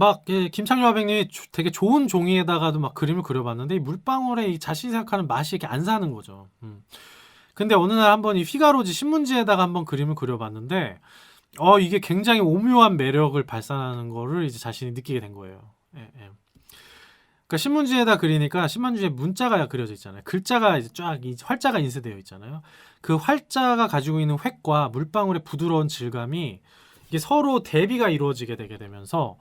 막 김창렬 화백님이 되게 좋은 종이에다가도 막 그림을 그려봤는데 이 물방울에 이 자신이 생각하는 맛이 이렇게 안 사는 거죠. 근데 어느 날 한번 이 피가로지 신문지에다가 한번 그림을 그려봤는데 이게 굉장히 오묘한 매력을 발산하는 거를 이제 자신이 느끼게 된 거예요. 예, 예. 그러니까 신문지에다 그리니까 신문지에 문자가 그려져 있잖아요. 글자가 이제 쫙 활자가 인쇄되어 있잖아요. 그 활자가 가지고 있는 획과 물방울의 부드러운 질감이 이게 서로 대비가 이루어지게 되게 되면서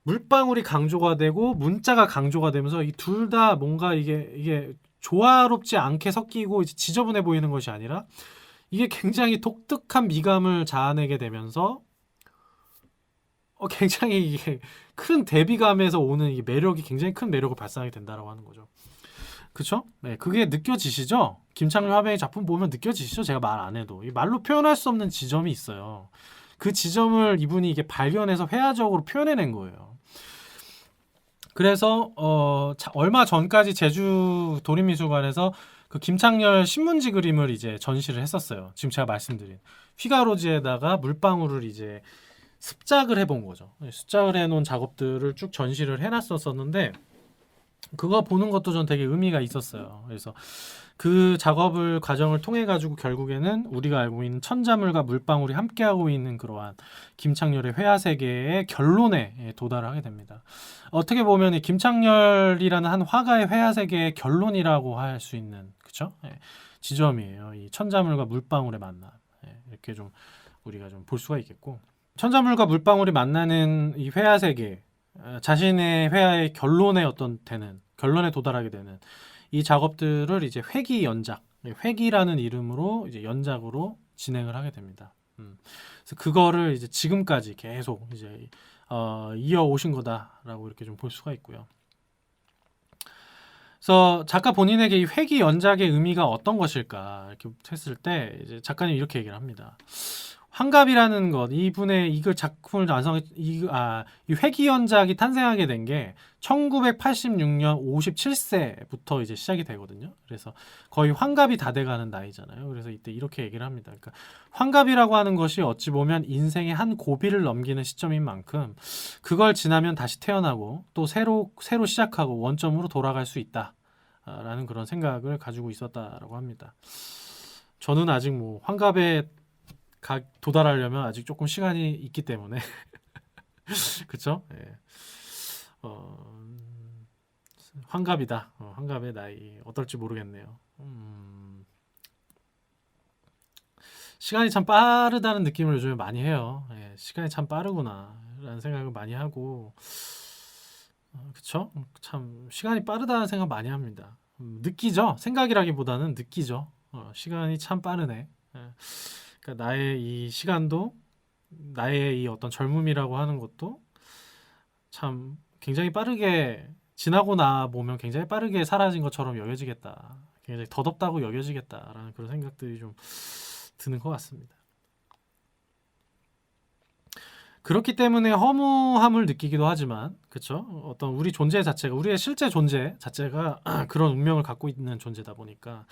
물방울이 강조가 되고 문자가 강조가 되면서 이 둘 다 뭔가 이게 조화롭지 않게 섞이고 이제 지저분해 보이는 것이 아니라 이게 굉장히 독특한 미감을 자아내게 되면서 굉장히 이게 큰 대비감에서 오는 이 매력이 굉장히 큰 매력을 발산하게 된다라고 하는 거죠. 그쵸? 네, 그게 느껴지시죠? 김창렬 화백의 작품 보면 느껴지시죠? 제가 말 안 해도 이 말로 표현할 수 없는 지점이 있어요. 그 지점을 이분이 이게 발견해서 회화적으로 표현해낸 거예요. 그래서 얼마 전까지 제주 도립미술관에서 그 김창렬 신문지 그림을 이제 전시를 했었어요. 지금 제가 말씀드린 휘가로지에다가 물방울을 이제 습작을 해본 거죠. 습작을 해놓은 작업들을 쭉 전시를 해놨었는데 그거 보는 것도 전 되게 의미가 있었어요. 그래서 그 작업을 과정을 통해 가지고 결국에는 우리가 알고 있는 천자물과 물방울이 함께하고 있는 그러한 김창렬의 회화 세계의 결론에 도달하게 됩니다. 어떻게 보면 이 김창렬이라는 한 화가의 회화 세계의 결론이라고 할 수 있는 그쵸? 지점이에요. 이 천자물과 물방울의 만남. 이렇게 좀 우리가 좀 볼 수가 있겠고 천자물과 물방울이 만나는 이 회화 세계 자신의 회화의 결론에 결론에 도달하게 되는 이 작업들을 이제 회기 연작, 회기라는 이름으로 이제 연작으로 진행을 하게 됩니다. 그래서 그거를 이제 지금까지 계속 이제 이어오신 거다라고 이렇게 좀 볼 수가 있고요. 그래서 작가 본인에게 이 회기 연작의 의미가 어떤 것일까 이렇게 했을 때 이제 작가님 이렇게 얘기를 합니다. 환갑이라는 것, 이분의 이걸 작품을 완성, 이 회기연작이 탄생하게 된 게 1986년 57세부터 이제 시작이 되거든요. 그래서 거의 환갑이 다 돼가는 나이잖아요. 그래서 이때 이렇게 얘기를 합니다. 그러니까 환갑이라고 하는 것이 어찌 보면 인생의 한 고비를 넘기는 시점인 만큼 그걸 지나면 다시 태어나고 또 새로 시작하고 원점으로 돌아갈 수 있다. 라는 그런 생각을 가지고 있었다라고 합니다. 저는 아직 뭐 환갑에 도달하려면 아직 조금 시간이 있기 때문에 그쵸? 예. 환갑이다. 환갑의 나이 어떨지 모르겠네요. 시간이 참 빠르다는 느낌을 요즘에 많이 해요. 예, 시간이 참 빠르구나 라는 생각을 많이 하고 그쵸? 참 시간이 빠르다는 생각 많이 합니다. 느끼죠? 생각이라기보다는 느끼죠. 시간이 참 빠르네. 예. 그러니까 나의 이 시간도 나의 이 어떤 젊음이라고 하는 것도 참 굉장히 빠르게 지나고 나 보면 굉장히 빠르게 사라진 것처럼 여겨지겠다. 굉장히 덧없다고 여겨지겠다라는 그런 생각들이 좀 드는 것 같습니다. 그렇기 때문에 허무함을 느끼기도 하지만, 그쵸? 어떤 우리 존재 자체가, 우리의 실제 존재 자체가 그런 운명을 갖고 있는 존재다 보니까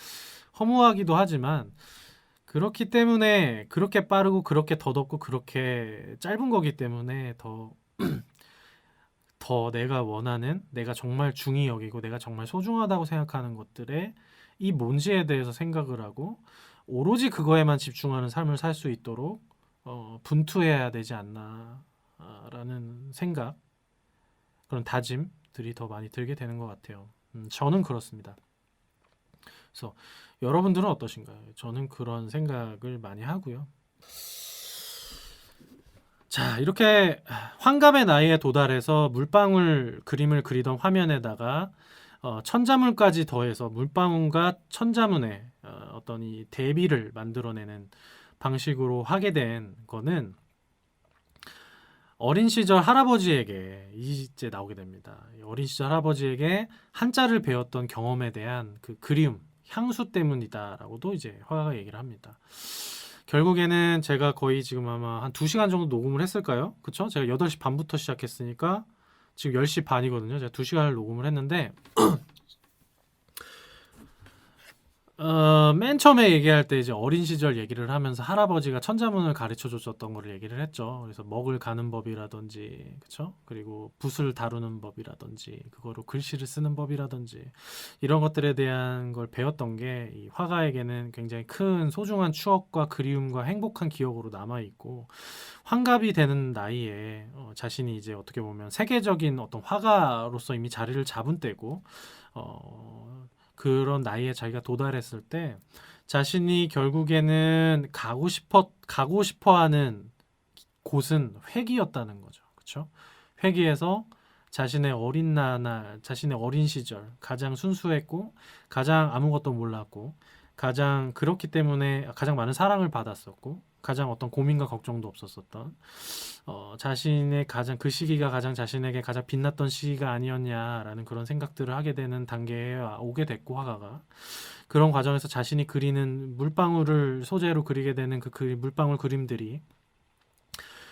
허무하기도 하지만, 그렇기 때문에 그렇게 빠르고 그렇게 덧없고 그렇게 짧은 거기 때문에 더 내가 원하는, 내가 정말 중히 여기고 내가 정말 소중하다고 생각하는 것들의 이 뭔지에 대해서 생각을 하고 오로지 그거에만 집중하는 삶을 살 수 있도록 분투해야 되지 않나 라는 생각, 그런 다짐들이 더 많이 들게 되는 것 같아요. 저는 그렇습니다. 그래서 여러분들은 어떠신가요? 저는 그런 생각을 많이 하고요. 자, 이렇게 환갑의 나이에 도달해서 물방울 그림을 그리던 화면에다가 천자문까지 더해서 물방울과 천자문의 어떤 이 대비를 만들어내는 방식으로 하게 된 거는 어린 시절 할아버지에게 이제 나오게 됩니다. 어린 시절 할아버지에게 한자를 배웠던 경험에 대한 그 그리움, 향수 때문이다라고도 이제 화가가 얘기를 합니다. 결국에는 제가 거의 지금 아마 한 2시간 정도 녹음을 했을까요? 그쵸? 제가 8시 반부터 시작했으니까 지금 10시 반이거든요. 제가 2시간을 녹음을 했는데 맨 처음에 얘기할 때 이제 어린 시절 얘기를 하면서 할아버지가 천자문을 가르쳐 줬었던 거를 얘기를 했죠. 그래서 먹을 가는 법이라든지, 그쵸? 그리고 붓을 다루는 법이라든지, 그거로 글씨를 쓰는 법이라든지, 이런 것들에 대한 걸 배웠던 게 이 화가에게는 굉장히 큰 소중한 추억과 그리움과 행복한 기억으로 남아있고, 환갑이 되는 나이에 자신이 이제 어떻게 보면 세계적인 어떤 화가로서 이미 자리를 잡은 때고, 그런 나이에 자기가 도달했을 때 자신이 결국에는 가고 싶어 하는 곳은 회기였다는 거죠. 그렇죠? 회기에서 자신의 어린 시절 가장 순수했고 가장 아무것도 몰랐고 가장 그렇기 때문에 가장 많은 사랑을 받았었고 가장 어떤 고민과 걱정도 없었었던 자신의 가장 그 시기가 가장 자신에게 가장 빛났던 시기가 아니었냐라는 그런 생각들을 하게 되는 단계에 오게 됐고 화가가 그런 과정에서 자신이 그리는 물방울을 소재로 그리게 되는 그 물방울 그림들이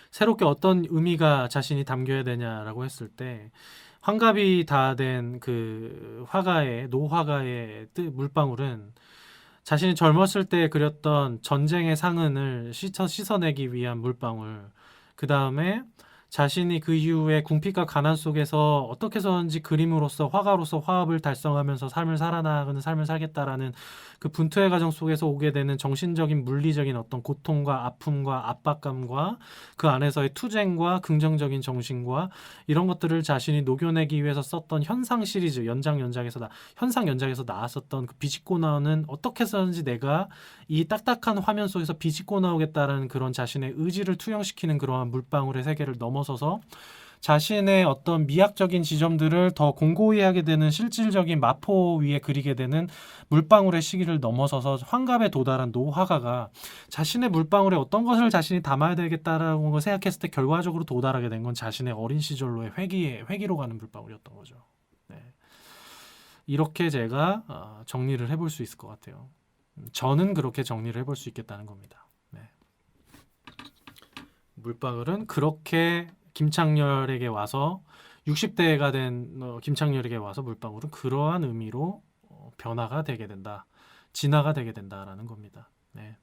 새롭게 어떤 의미가 자신이 담겨야 되냐라고 했을 때 환갑이 다 된 그 화가의 노화가의 물방울은 자신이 젊었을 때 그렸던 전쟁의 상흔을 씻어내기 위한 물방울. 그 다음에 자신이 그 이후에 궁핍과 가난 속에서 어떻게 해서든지 그림으로서 화가로서 화합을 달성하면서 삶을 살아나가는 삶을 살겠다라는 그 분투의 과정 속에서 오게 되는 정신적인 물리적인 어떤 고통과 아픔과 압박감과 그 안에서의 투쟁과 긍정적인 정신과 이런 것들을 자신이 녹여내기 위해서 썼던 현상 시리즈 현상 연작에서 나왔었던 그 비집고 나오는 어떻게 해서든지 내가 이 딱딱한 화면 속에서 비집고 나오겠다라는 그런 자신의 의지를 투영시키는 그러한 물방울의 세계를 넘어서서 자신의 어떤 미학적인 지점들을 더 공고히 하게 되는 실질적인 마포 위에 그리게 되는 물방울의 시기를 넘어서서 환갑에 도달한 노화가가 자신의 물방울에 어떤 것을 자신이 담아야 되겠다라는 걸 생각했을 때 결과적으로 도달하게 된 건 자신의 어린 시절로의 회기로 가는 물방울이었던 거죠. 네. 이렇게 제가 정리를 해볼 수 있을 것 같아요. 저는 그렇게 정리를 해볼 수 있겠다는 겁니다. 네. 물방울은 그렇게 김창렬에게 와서 60대가 된 김창렬에게 와서 물방울은 그러한 의미로 변화가 되게 된다. 진화가 되게 된다라는 겁니다. 네.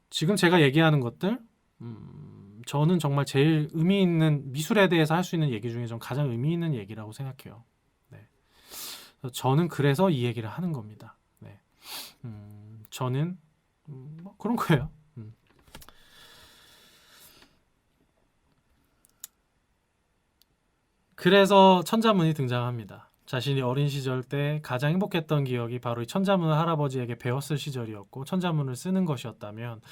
지금 제가 얘기하는 것들 저는 정말 제일 의미 있는 미술에 대해서 할 수 있는 얘기 중에 좀 가장 의미 있는 얘기라고 생각해요. 네. 저는 그래서 이 얘기를 하는 겁니다. 네. 저는 뭐 그런 거예요. 그래서 천자문이 등장합니다. 자신이 어린 시절 때 가장 행복했던 기억이 바로 이 천자문을 할아버지에게 배웠을 시절이었고 천자문을 쓰는 것이었다면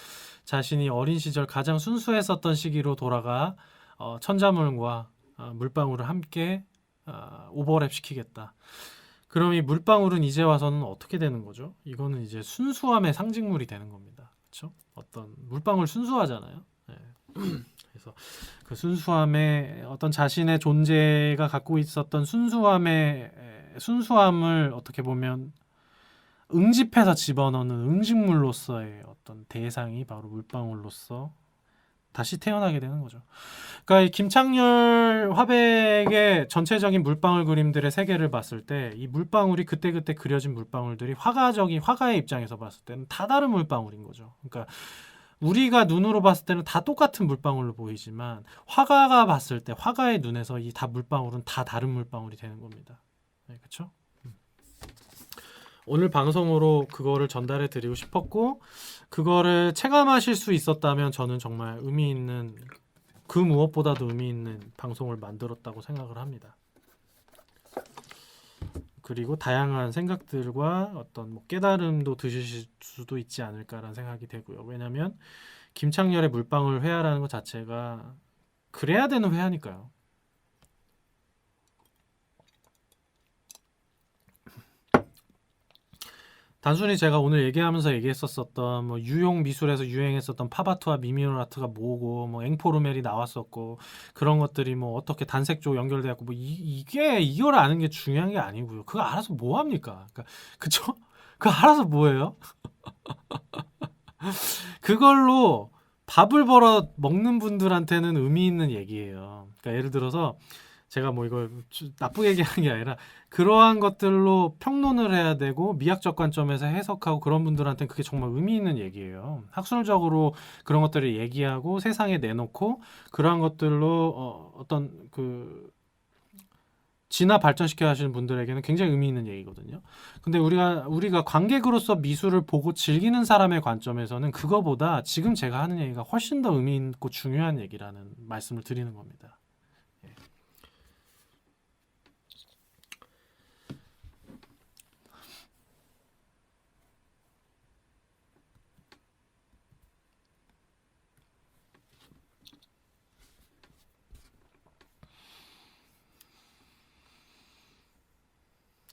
자신이 어린 시절 가장 순수했었던 시기로 돌아가 천자문과 물방울을 함께 오버랩 시키겠다. 그럼 이 물방울은 이제 와서는 어떻게 되는 거죠? 이거는 이제 순수함의 상징물이 되는 겁니다. 그렇죠? 어떤 물방울 순수하잖아요. 네. 그래서 그 순수함의 어떤 자신의 존재가 갖고 있었던 순수함을 어떻게 보면 응집해서 집어넣는 응집물로서의 어떤 대상이 바로 물방울로서 다시 태어나게 되는 거죠. 그러니까 이 김창렬 화백의 전체적인 물방울 그림들의 세계를 봤을 때 이 물방울이 그때그때 그려진 물방울들이 화가의 입장에서 봤을 때는 다 다른 물방울인 거죠. 그러니까 우리가 눈으로 봤을 때는 다 똑같은 물방울로 보이지만 화가가 봤을 때 화가의 눈에서 이 다 물방울은 다 다른 물방울이 되는 겁니다. 네, 그렇죠? 오늘 방송으로 그거를 전달해 드리고 싶었고 그거를 체감하실 수 있었다면 저는 정말 의미 있는 그 무엇보다도 의미 있는 방송을 만들었다고 생각을 합니다. 그리고 다양한 생각들과 어떤 뭐 깨달음도 드실 수도 있지 않을까라는 생각이 되고요. 왜냐하면 김창렬의 물방울 회화라는 것 자체가 그래야 되는 회화니까요. 단순히 제가 오늘 얘기하면서 얘기했었던 뭐 유용 미술에서 유행했었던 팝아트와 미니멀 아트가 뭐고 뭐 앵포르멜이 나왔었고 그런 것들이 뭐 어떻게 단색조 연결돼갖고 뭐 이걸 아는 게 중요한 게 아니고요. 그거 알아서 뭐 합니까? 그러니까 그쵸? 그거 알아서 뭐예요? 그걸로 밥을 벌어 먹는 분들한테는 의미 있는 얘기예요. 그러니까 예를 들어서 제가 뭐 이걸 나쁘게 얘기하는 게 아니라 그러한 것들로 평론을 해야 되고 미학적 관점에서 해석하고 그런 분들한테는 그게 정말 의미 있는 얘기예요. 학술적으로 그런 것들을 얘기하고 세상에 내놓고 그러한 것들로 어떤 그 진화 발전시켜 하시는 분들에게는 굉장히 의미 있는 얘기거든요. 근데 우리가 관객으로서 미술을 보고 즐기는 사람의 관점에서는 그거보다 지금 제가 하는 얘기가 훨씬 더 의미 있고 중요한 얘기라는 말씀을 드리는 겁니다.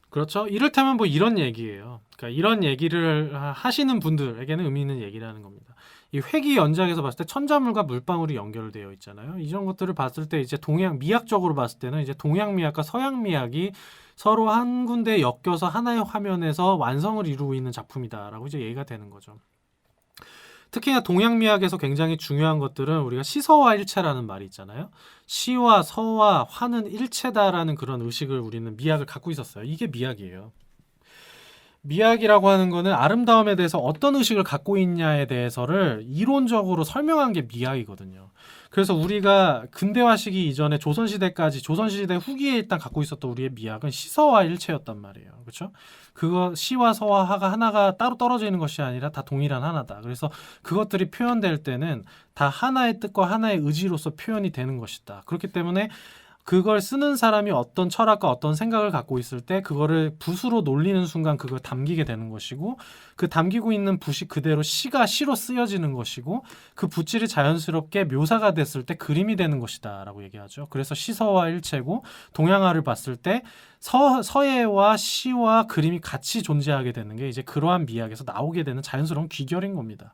그렇죠. 이를테면 뭐 이런 얘기예요. 그러니까 이런 얘기를 하시는 분들에게는 의미 있는 얘기라는 겁니다. 이 회귀 연작에서 봤을 때 천자물과 물방울이 연결되어 있잖아요. 이런 것들을 봤을 때 이제 미학적으로 봤을 때는 이제 동양 미학과 서양 미학이 서로 한 군데 엮여서 하나의 화면에서 완성을 이루고 있는 작품이다라고 이제 얘기가 되는 거죠. 특히나 동양 미학에서 굉장히 중요한 것들은 우리가 시서와 일체라는 말이 있잖아요. 시와 서와 화는 일체다라는 그런 의식을 우리는 미학을 갖고 있었어요. 이게 미학이에요. 미학이라고 하는 거는 아름다움에 대해서 어떤 의식을 갖고 있냐에 대해서를 이론적으로 설명한 게 미학이거든요. 그래서 우리가 근대화 시기 이전에 조선시대까지 조선시대 후기에 일단 갖고 있었던 우리의 미학은 시서와 일체였단 말이에요. 그렇죠? 그거 시와 서와 하가 하나가 따로 떨어져 있는 것이 아니라 다 동일한 하나다. 그래서 그것들이 표현될 때는 다 하나의 뜻과 하나의 의지로서 표현이 되는 것이다. 그렇기 때문에 그걸 쓰는 사람이 어떤 철학과 어떤 생각을 갖고 있을 때 그거를 붓으로 놀리는 순간 그걸 담기게 되는 것이고 그 담기고 있는 붓이 그대로 시가 시로 쓰여지는 것이고 그 붓질이 자연스럽게 묘사가 됐을 때 그림이 되는 것이다 라고 얘기하죠. 그래서 시서와 일체고 동양화를 봤을 때 서예와 시와 그림이 같이 존재하게 되는 게 이제 그러한 미학에서 나오게 되는 자연스러운 귀결인 겁니다.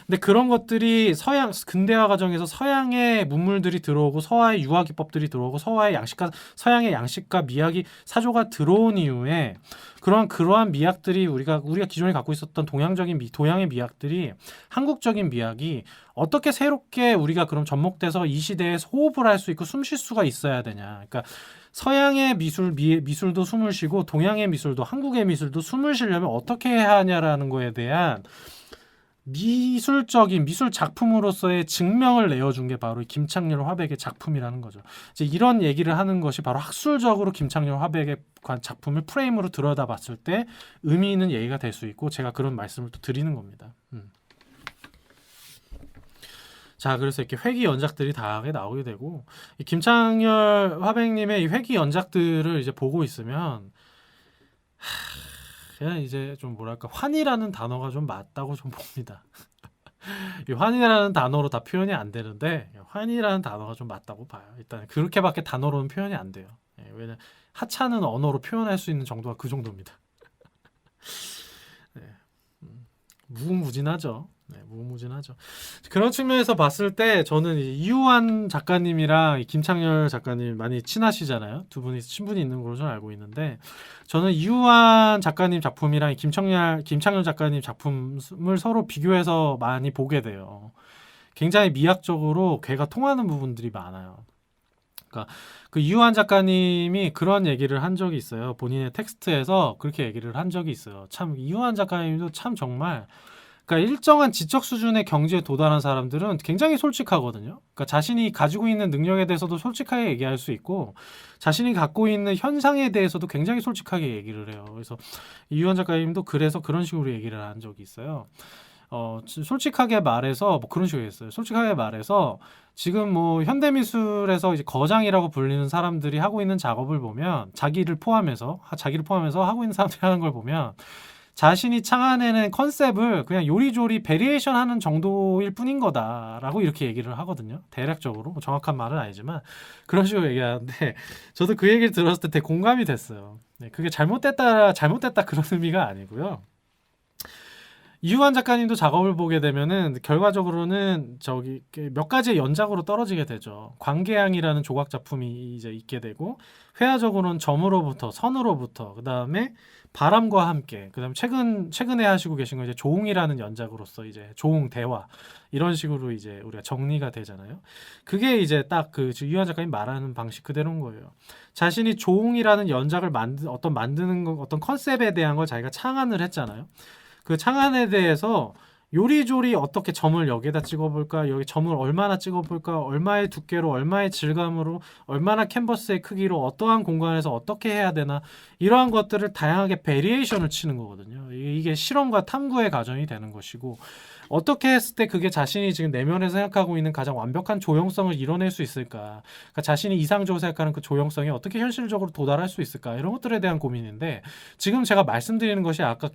근데 그런 것들이 근대화 과정에서 서양의 문물들이 들어오고 서화의 유화 기법들이 들어오고 서양의 양식과 미학이 사조가 들어온 이후에 그러한 미학들이 우리가 기존에 갖고 있었던 동양의 미학들이 한국적인 미학이 어떻게 새롭게 우리가 그럼 접목돼서 이 시대에 호흡을 할 수 있고 숨 쉴 수가 있어야 되냐. 그러니까 서양의 미술도 숨을 쉬고 동양의 미술도 한국의 미술도 숨을 쉬려면 어떻게 해야 하냐라는 거에 대한 미술 작품으로서의 증명을 내어준 게 바로 김창렬 화백의 작품이라는 거죠. 이제 이런 얘기를 하는 것이 바로 학술적으로 김창렬 화백의 작품을 프레임으로 들여다봤을 때 의미 있는 얘기가 될 수 있고 제가 그런 말씀을 또 드리는 겁니다. 자, 그래서 이렇게 회기 연작들이 다하게 나오게 되고 이 김창렬 화백님의 이 회기 연작들을 이제 보고 있으면 그냥 이제 좀 뭐랄까 환희라는 단어가 좀 맞다고 좀 봅니다. 이 환희라는 단어로 다 표현이 안 되는데 환희라는 단어가 좀 맞다고 봐요. 일단 그렇게밖에 단어로는 표현이 안 돼요. 왜냐면 하찮은 언어로 표현할 수 있는 정도가 그 정도입니다. 네. 무궁무진하죠. 네, 무궁무진하죠. 그런 측면에서 봤을 때 저는 이유한 작가님이랑 김창렬 작가님 많이 친하시잖아요. 두 분이 친분이 있는 걸로 저는 알고 있는데 저는 이유한 작가님 작품이랑 김창렬 작가님 작품을 서로 비교해서 많이 보게 돼요. 굉장히 미학적으로 궤가 통하는 부분들이 많아요. 그러니까 그 이유한 작가님이 그런 얘기를 한 적이 있어요. 본인의 텍스트에서 그렇게 얘기를 한 적이 있어요. 참 이유한 작가님도 참 정말 그러니까 일정한 지적 수준의 경지에 도달한 사람들은 굉장히 솔직하거든요. 그러니까 자신이 가지고 있는 능력에 대해서도 솔직하게 얘기할 수 있고 자신이 갖고 있는 현상에 대해서도 굉장히 솔직하게 얘기를 해요. 그래서 이유한 작가님도 그래서 그런 식으로 얘기를 한 적이 있어요. 솔직하게 말해서 뭐 그런 식으로 했어요. 솔직하게 말해서 지금 뭐 현대미술에서 이제 거장이라고 불리는 사람들이 하고 있는 작업을 보면 자기를 포함해서 하고 있는 사람들이 하는 걸 보면 자신이 창안해낸 컨셉을 그냥 요리조리 베리에이션 하는 정도일 뿐인 거다라고 이렇게 얘기를 하거든요. 대략적으로 뭐 정확한 말은 아니지만 그런 식으로 얘기하는데 저도 그 얘기를 들었을 때 되게 공감이 됐어요. 네, 그게 잘못됐다 그런 의미가 아니고요. 이유한 작가님도 작업을 보게 되면은 결과적으로는 저기 몇 가지의 연작으로 떨어지게 되죠. 광계양이라는 조각 작품이 이제 있게 되고, 회화적으로는 점으로부터 선으로부터, 그다음에 바람과 함께, 그다음에 최근에 하시고 계신 거 이제 조웅이라는 연작으로서 이제 조웅 대화, 이런 식으로 이제 우리가 정리가 되잖아요. 그게 이제 딱 그 이유한 작가님 말하는 방식 그대로인 거예요. 자신이 조웅이라는 연작을 만드는 거, 어떤 컨셉에 대한 걸 자기가 창안을 했잖아요. 그 창안에 대해서 요리조리 어떻게 점을 여기에다 찍어볼까, 여기 점을 얼마나 찍어볼까, 얼마의 두께로, 얼마의 질감으로, 얼마나 캔버스의 크기로, 어떠한 공간에서 어떻게 해야 되나, 이러한 것들을 다양하게 베리에이션을 치는 거거든요. 이게 실험과 탐구의 과정이 되는 것이고, 어떻게 했을 때 그게 자신이 지금 내면에서 생각하고 있는 가장 완벽한 조형성을 이뤄낼 수 있을까, 그러니까 자신이 이상적으로 생각하는 그 조형성이 어떻게 현실적으로 도달할 수 있을까, 이런 것들에 대한 고민인데, 지금 제가 말씀드리는 것이 아까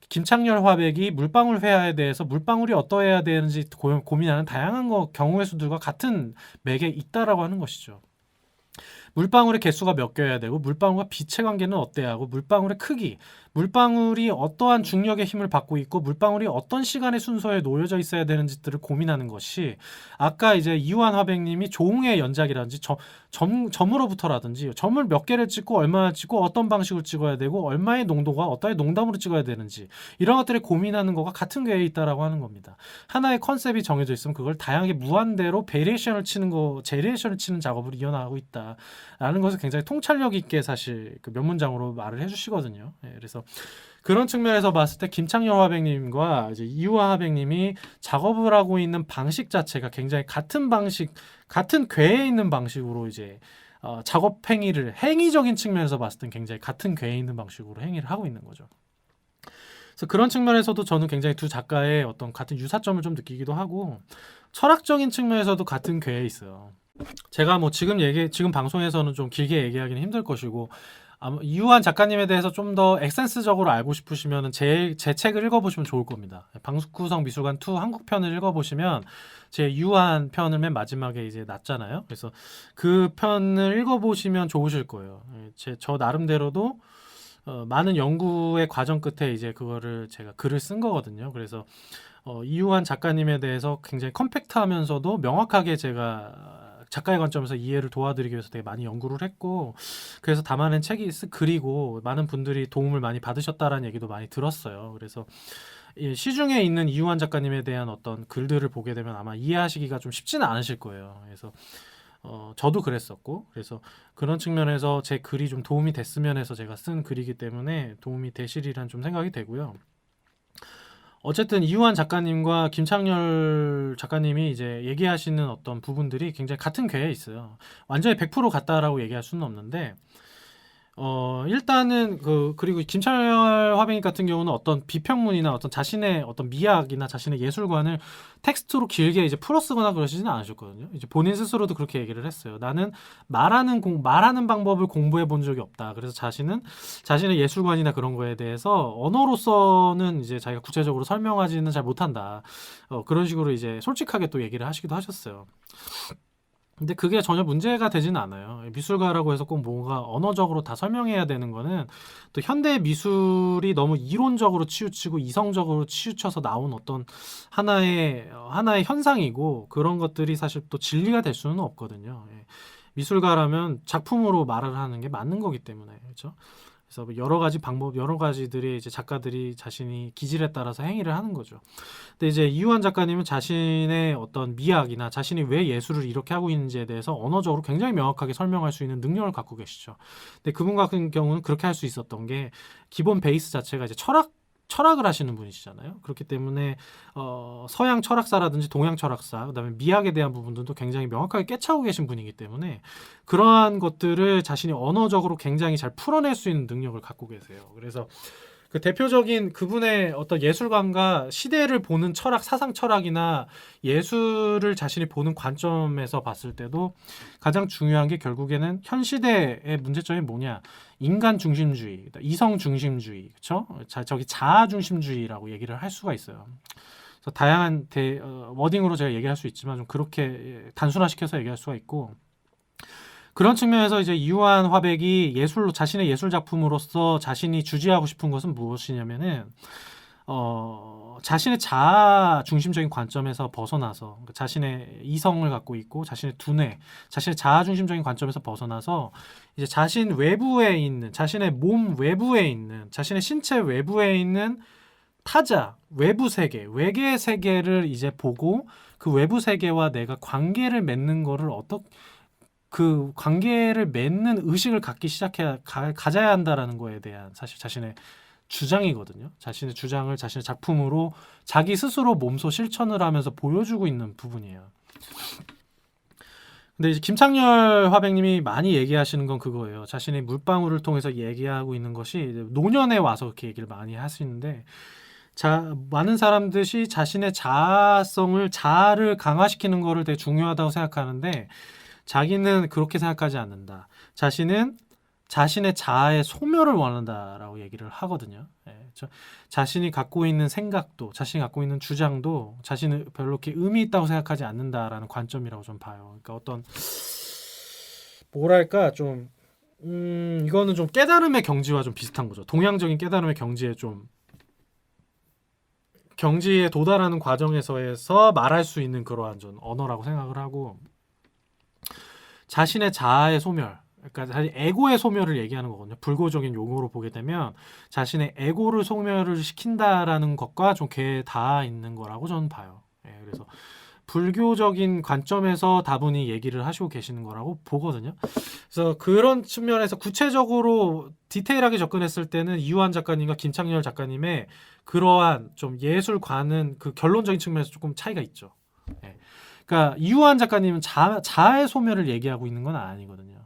김창렬 화백이 물방울 회화에 대해서 물방울이 어떠해야 되는지 고민하는 다양한 경우의 수들과 같은 맥에 있다라고 하는 것이죠. 물방울의 개수가 몇 개여야 되고, 물방울과 빛의 관계는 어때야 하고, 물방울의 크기, 물방울이 어떠한 중력의 힘을 받고 있고, 물방울이 어떤 시간의 순서에 놓여져 있어야 되는지들을 고민하는 것이, 아까 이제 이유한 화백님이 조웅의 연작이라든지 점으로부터라든지, 점을 몇 개를 찍고 얼마나 찍고 어떤 방식으로 찍어야 되고, 얼마의 농도가 어떠한 농담으로 찍어야 되는지, 이런 것들을 고민하는 것과 같은 궤에 있다라고 하는 겁니다. 하나의 컨셉이 정해져 있으면 그걸 다양하게 무한대로 베리에이션을 치는 작업을 이어나가고 있다라는 것을 굉장히 통찰력 있게 사실 그 몇 문장으로 말을 해주시거든요. 그래서 그런 측면에서 봤을 때 김창렬 화백님과 이제 이유한 화백님이 작업을 하고 있는 방식 자체가 굉장히 같은 방식, 같은 궤에 있는 방식으로 이제 작업 행위적인 측면에서 봤을 땐 굉장히 같은 궤에 있는 방식으로 행위를 하고 있는 거죠. 그래서 그런 측면에서도 저는 굉장히 두 작가의 어떤 같은 유사점을 좀 느끼기도 하고, 철학적인 측면에서도 같은 궤에 있어요. 제가 뭐 지금 방송에서는 좀 길게 얘기하기는 힘들 것이고, 이유한 작가님에 대해서 좀 더 에센스적으로 알고 싶으시면 제 책을 읽어보시면 좋을 겁니다. 방구석 미술관 2 한국편을 읽어보시면 제 이유한 편을 맨 마지막에 이제 놨잖아요. 그래서 그 편을 읽어보시면 좋으실 거예요. 저 나름대로도 많은 연구의 과정 끝에 이제 그거를 제가 글을 쓴 거거든요. 그래서 이유한 작가님에 대해서 굉장히 컴팩트하면서도 명확하게 제가 작가의 관점에서 이해를 도와드리기 위해서 되게 많이 연구를 했고, 그래서 담아낸 책이 그리고 많은 분들이 도움을 많이 받으셨다라는 얘기도 많이 들었어요. 그래서 시중에 있는 이유한 작가님에 대한 어떤 글들을 보게 되면 아마 이해하시기가 좀 쉽지는 않으실 거예요. 그래서 저도 그랬었고, 그래서 그런 측면에서 제 글이 좀 도움이 됐으면 해서 제가 쓴 글이기 때문에 도움이 되시리란 좀 생각이 되고요. 어쨌든 이유한 작가님과 김창렬 작가님이 이제 얘기하시는 어떤 부분들이 굉장히 같은 궤에 있어요. 완전히 100% 같다라고 얘기할 수는 없는데, 일단은 그리고 김창렬 화백님 같은 경우는 어떤 비평문이나 어떤 자신의 어떤 미학이나 자신의 예술관을 텍스트로 길게 이제 풀어쓰거나 그러시지는 않으셨거든요. 이제 본인 스스로도 그렇게 얘기를 했어요. 나는 말하는 방법을 공부해 본 적이 없다. 그래서 자신의 예술관이나 그런 거에 대해서 언어로서는 이제 자기가 구체적으로 설명하지는 잘 못한다. 그런 식으로 이제 솔직하게 또 얘기를 하시기도 하셨어요. 근데 그게 전혀 문제가 되지는 않아요. 미술가라고 해서 꼭 뭔가 언어적으로 다 설명해야 되는 거는, 또 현대 미술이 너무 이론적으로 치우치고 이성적으로 치우쳐서 나온 어떤 하나의 현상이고, 그런 것들이 사실 또 진리가 될 수는 없거든요. 미술가라면 작품으로 말을 하는 게 맞는 거기 때문에, 그렇죠? 그래서 여러 가지들이 이제 작가들이 자신이 기질에 따라서 행위를 하는 거죠. 근데 이제 이유한 작가님은 자신의 어떤 미학이나 자신이 왜 예술을 이렇게 하고 있는지에 대해서 언어적으로 굉장히 명확하게 설명할 수 있는 능력을 갖고 계시죠. 근데 그분 같은 경우는 그렇게 할 수 있었던 게, 기본 베이스 자체가 이제 철학을 하시는 분이시잖아요. 그렇기 때문에 서양 철학사라든지 동양 철학사, 그다음에 미학에 대한 부분들도 굉장히 명확하게 꿰차고 계신 분이기 때문에 그러한 것들을 자신이 언어적으로 굉장히 잘 풀어낼 수 있는 능력을 갖고 계세요. 그래서 그 대표적인 그분의 어떤 예술관과 시대를 보는 사상 철학이나 예술을 자신이 보는 관점에서 봤을 때도 가장 중요한 게, 결국에는 현 시대의 문제점이 뭐냐? 인간 중심주의, 이성 중심주의, 그렇죠? 저기 자아 중심주의라고 얘기를 할 수가 있어요. 그래서 다양한 워딩으로 제가 얘기할 수 있지만 좀 그렇게 단순화시켜서 얘기할 수가 있고, 그런 측면에서 이제 이유한 화백이 자신의 예술 작품으로서 자신이 주지하고 싶은 것은 무엇이냐면은, 자신의 자아 중심적인 관점에서 벗어나서 그러니까 자신의 이성을 갖고 있고 자신의 두뇌, 자신의 자아 중심적인 관점에서 벗어나서 이제 자신 외부에 있는 자신의 몸 외부에 있는 자신의 신체 외부에 있는 타자, 외부 세계, 외계 세계를 이제 보고 그 외부 세계와 내가 관계를 맺는 거를 그 관계를 맺는 의식을 갖기 가져야 한다라는 거에 대한 사실 자신의 주장이거든요. 자신의 주장을 자신의 작품으로 자기 스스로 몸소 실천을 하면서 보여주고 있는 부분이에요. 근데 이제 김창렬 화백님이 많이 얘기하시는 건 그거예요. 자신의 물방울을 통해서 얘기하고 있는 것이 노년에 와서 그렇게 얘기를 많이 하시는데 많은 사람들이 자신의 자아를 강화시키는 거를 되게 중요하다고 생각하는데 자기는 그렇게 생각하지 않는다. 자신은 자신의 자아의 소멸을 원한다라고 얘기를 하거든요. 자신이 갖고 있는 생각도, 자신이 갖고 있는 주장도 자신은 별로 이렇게 의미 있다고 생각하지 않는다라는 관점이라고 좀 봐요. 그러니까 어떤 뭐랄까 좀 이거는 좀 깨달음의 경지와 좀 비슷한 거죠. 동양적인 깨달음의 경지에 도달하는 과정에서 말할 수 있는 그러한 좀 언어라고 생각을 하고 자신의 자아의 소멸, 그러니까 사실 에고의 소멸을 얘기하는 거거든요. 불교적인 용어로 보게 되면 자신의 에고를 소멸을 시킨다라는 것과 좀 닿아 있는 거라고 저는 봐요. 그래서 불교적인 관점에서 다분히 얘기를 하시고 계시는 거라고 보거든요. 그래서 그런 측면에서 구체적으로 디테일하게 접근했을 때는 이유한 작가님과 김창렬 작가님의 그러한 좀 예술관은 그 결론적인 측면에서 조금 차이가 있죠. 그러니까 이유한 작가님은 자아의 소멸을 얘기하고 있는 건 아니거든요.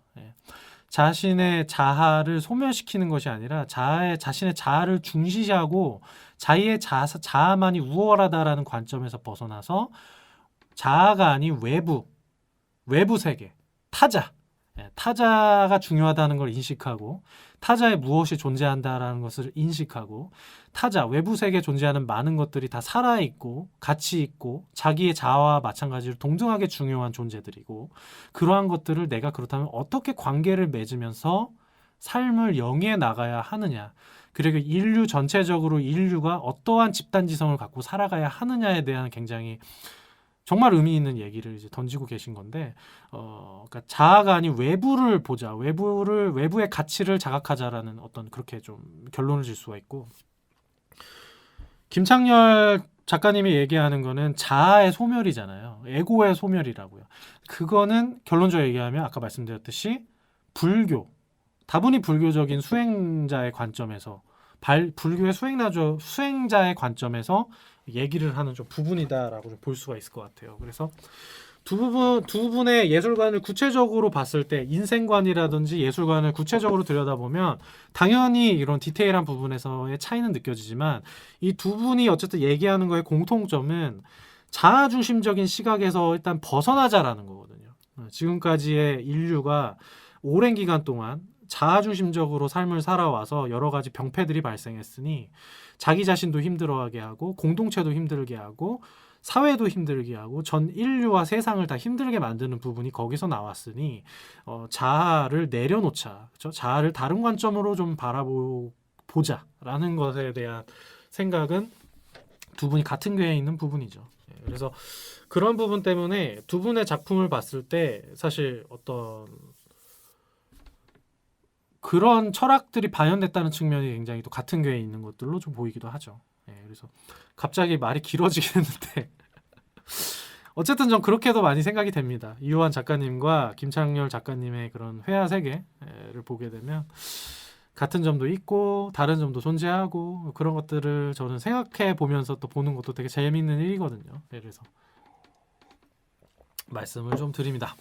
자신의 자아를 소멸시키는 것이 아니라 자신의 자아를 중시하고 자기의 자아만이 우월하다라는 관점에서 벗어나서 자아가 아닌 외부 세계, 타자가 중요하다는 걸 인식하고 타자에 무엇이 존재한다라는 것을 인식하고 외부 세계에 존재하는 많은 것들이 다 살아있고 가치 있고 자기의 자아와 마찬가지로 동등하게 중요한 존재들이고 그러한 것들을 내가 그렇다면 어떻게 관계를 맺으면서 삶을 영위해 나가야 하느냐, 그리고 인류 전체적으로 인류가 어떠한 집단지성을 갖고 살아가야 하느냐에 대한 굉장히 정말 의미 있는 얘기를 이제 던지고 계신 건데, 그러니까 자아가 아닌 외부를 보자, 외부의 가치를 자각하자라는 어떤 그렇게 좀 결론을 질 수가 있고, 김창렬 작가님이 얘기하는 거는 자아의 소멸이잖아요. 에고의 소멸이라고요. 그거는 결론적으로 얘기하면 아까 말씀드렸듯이 다분히 불교적인 수행자의 관점에서 불교의 수행자의 관점에서 얘기를 하는 좀 부분이다라고 좀 볼 수가 있을 것 같아요. 그래서 두 분의 예술관을 구체적으로 봤을 때 인생관이라든지 예술관을 구체적으로 들여다보면 당연히 이런 디테일한 부분에서의 차이는 느껴지지만 이 두 분이 어쨌든 얘기하는 거의 공통점은 자아 중심적인 시각에서 일단 벗어나자라는 거거든요. 지금까지의 인류가 오랜 기간 동안 자아 중심적으로 삶을 살아와서 여러 가지 병폐들이 발생했으니 자기 자신도 힘들어하게 하고 공동체도 힘들게 하고 사회도 힘들게 하고 전 인류와 세상을 다 힘들게 만드는 부분이 거기서 나왔으니 자아를 내려놓자, 그렇죠? 자아를 다른 관점으로 좀 바라보자라는 것에 대한 생각은 두 분이 같은 궤에 있는 부분이죠. 그래서 그런 부분 때문에 두 분의 작품을 봤을 때 사실 어떤 그런 철학들이 반영됐다는 측면이 굉장히 또 같은 궤에 있는 것들로 좀 보이기도 하죠. 그래서 갑자기 말이 길어지긴 했는데 어쨌든 좀 그렇게도 많이 생각이 됩니다. 이효한 작가님과 김창렬 작가님의 그런 회화 세계를 보게 되면 같은 점도 있고 다른 점도 존재하고 그런 것들을 저는 생각해 보면서 또 보는 것도 되게 재미있는 일이거든요. 그래서 말씀을 좀 드립니다.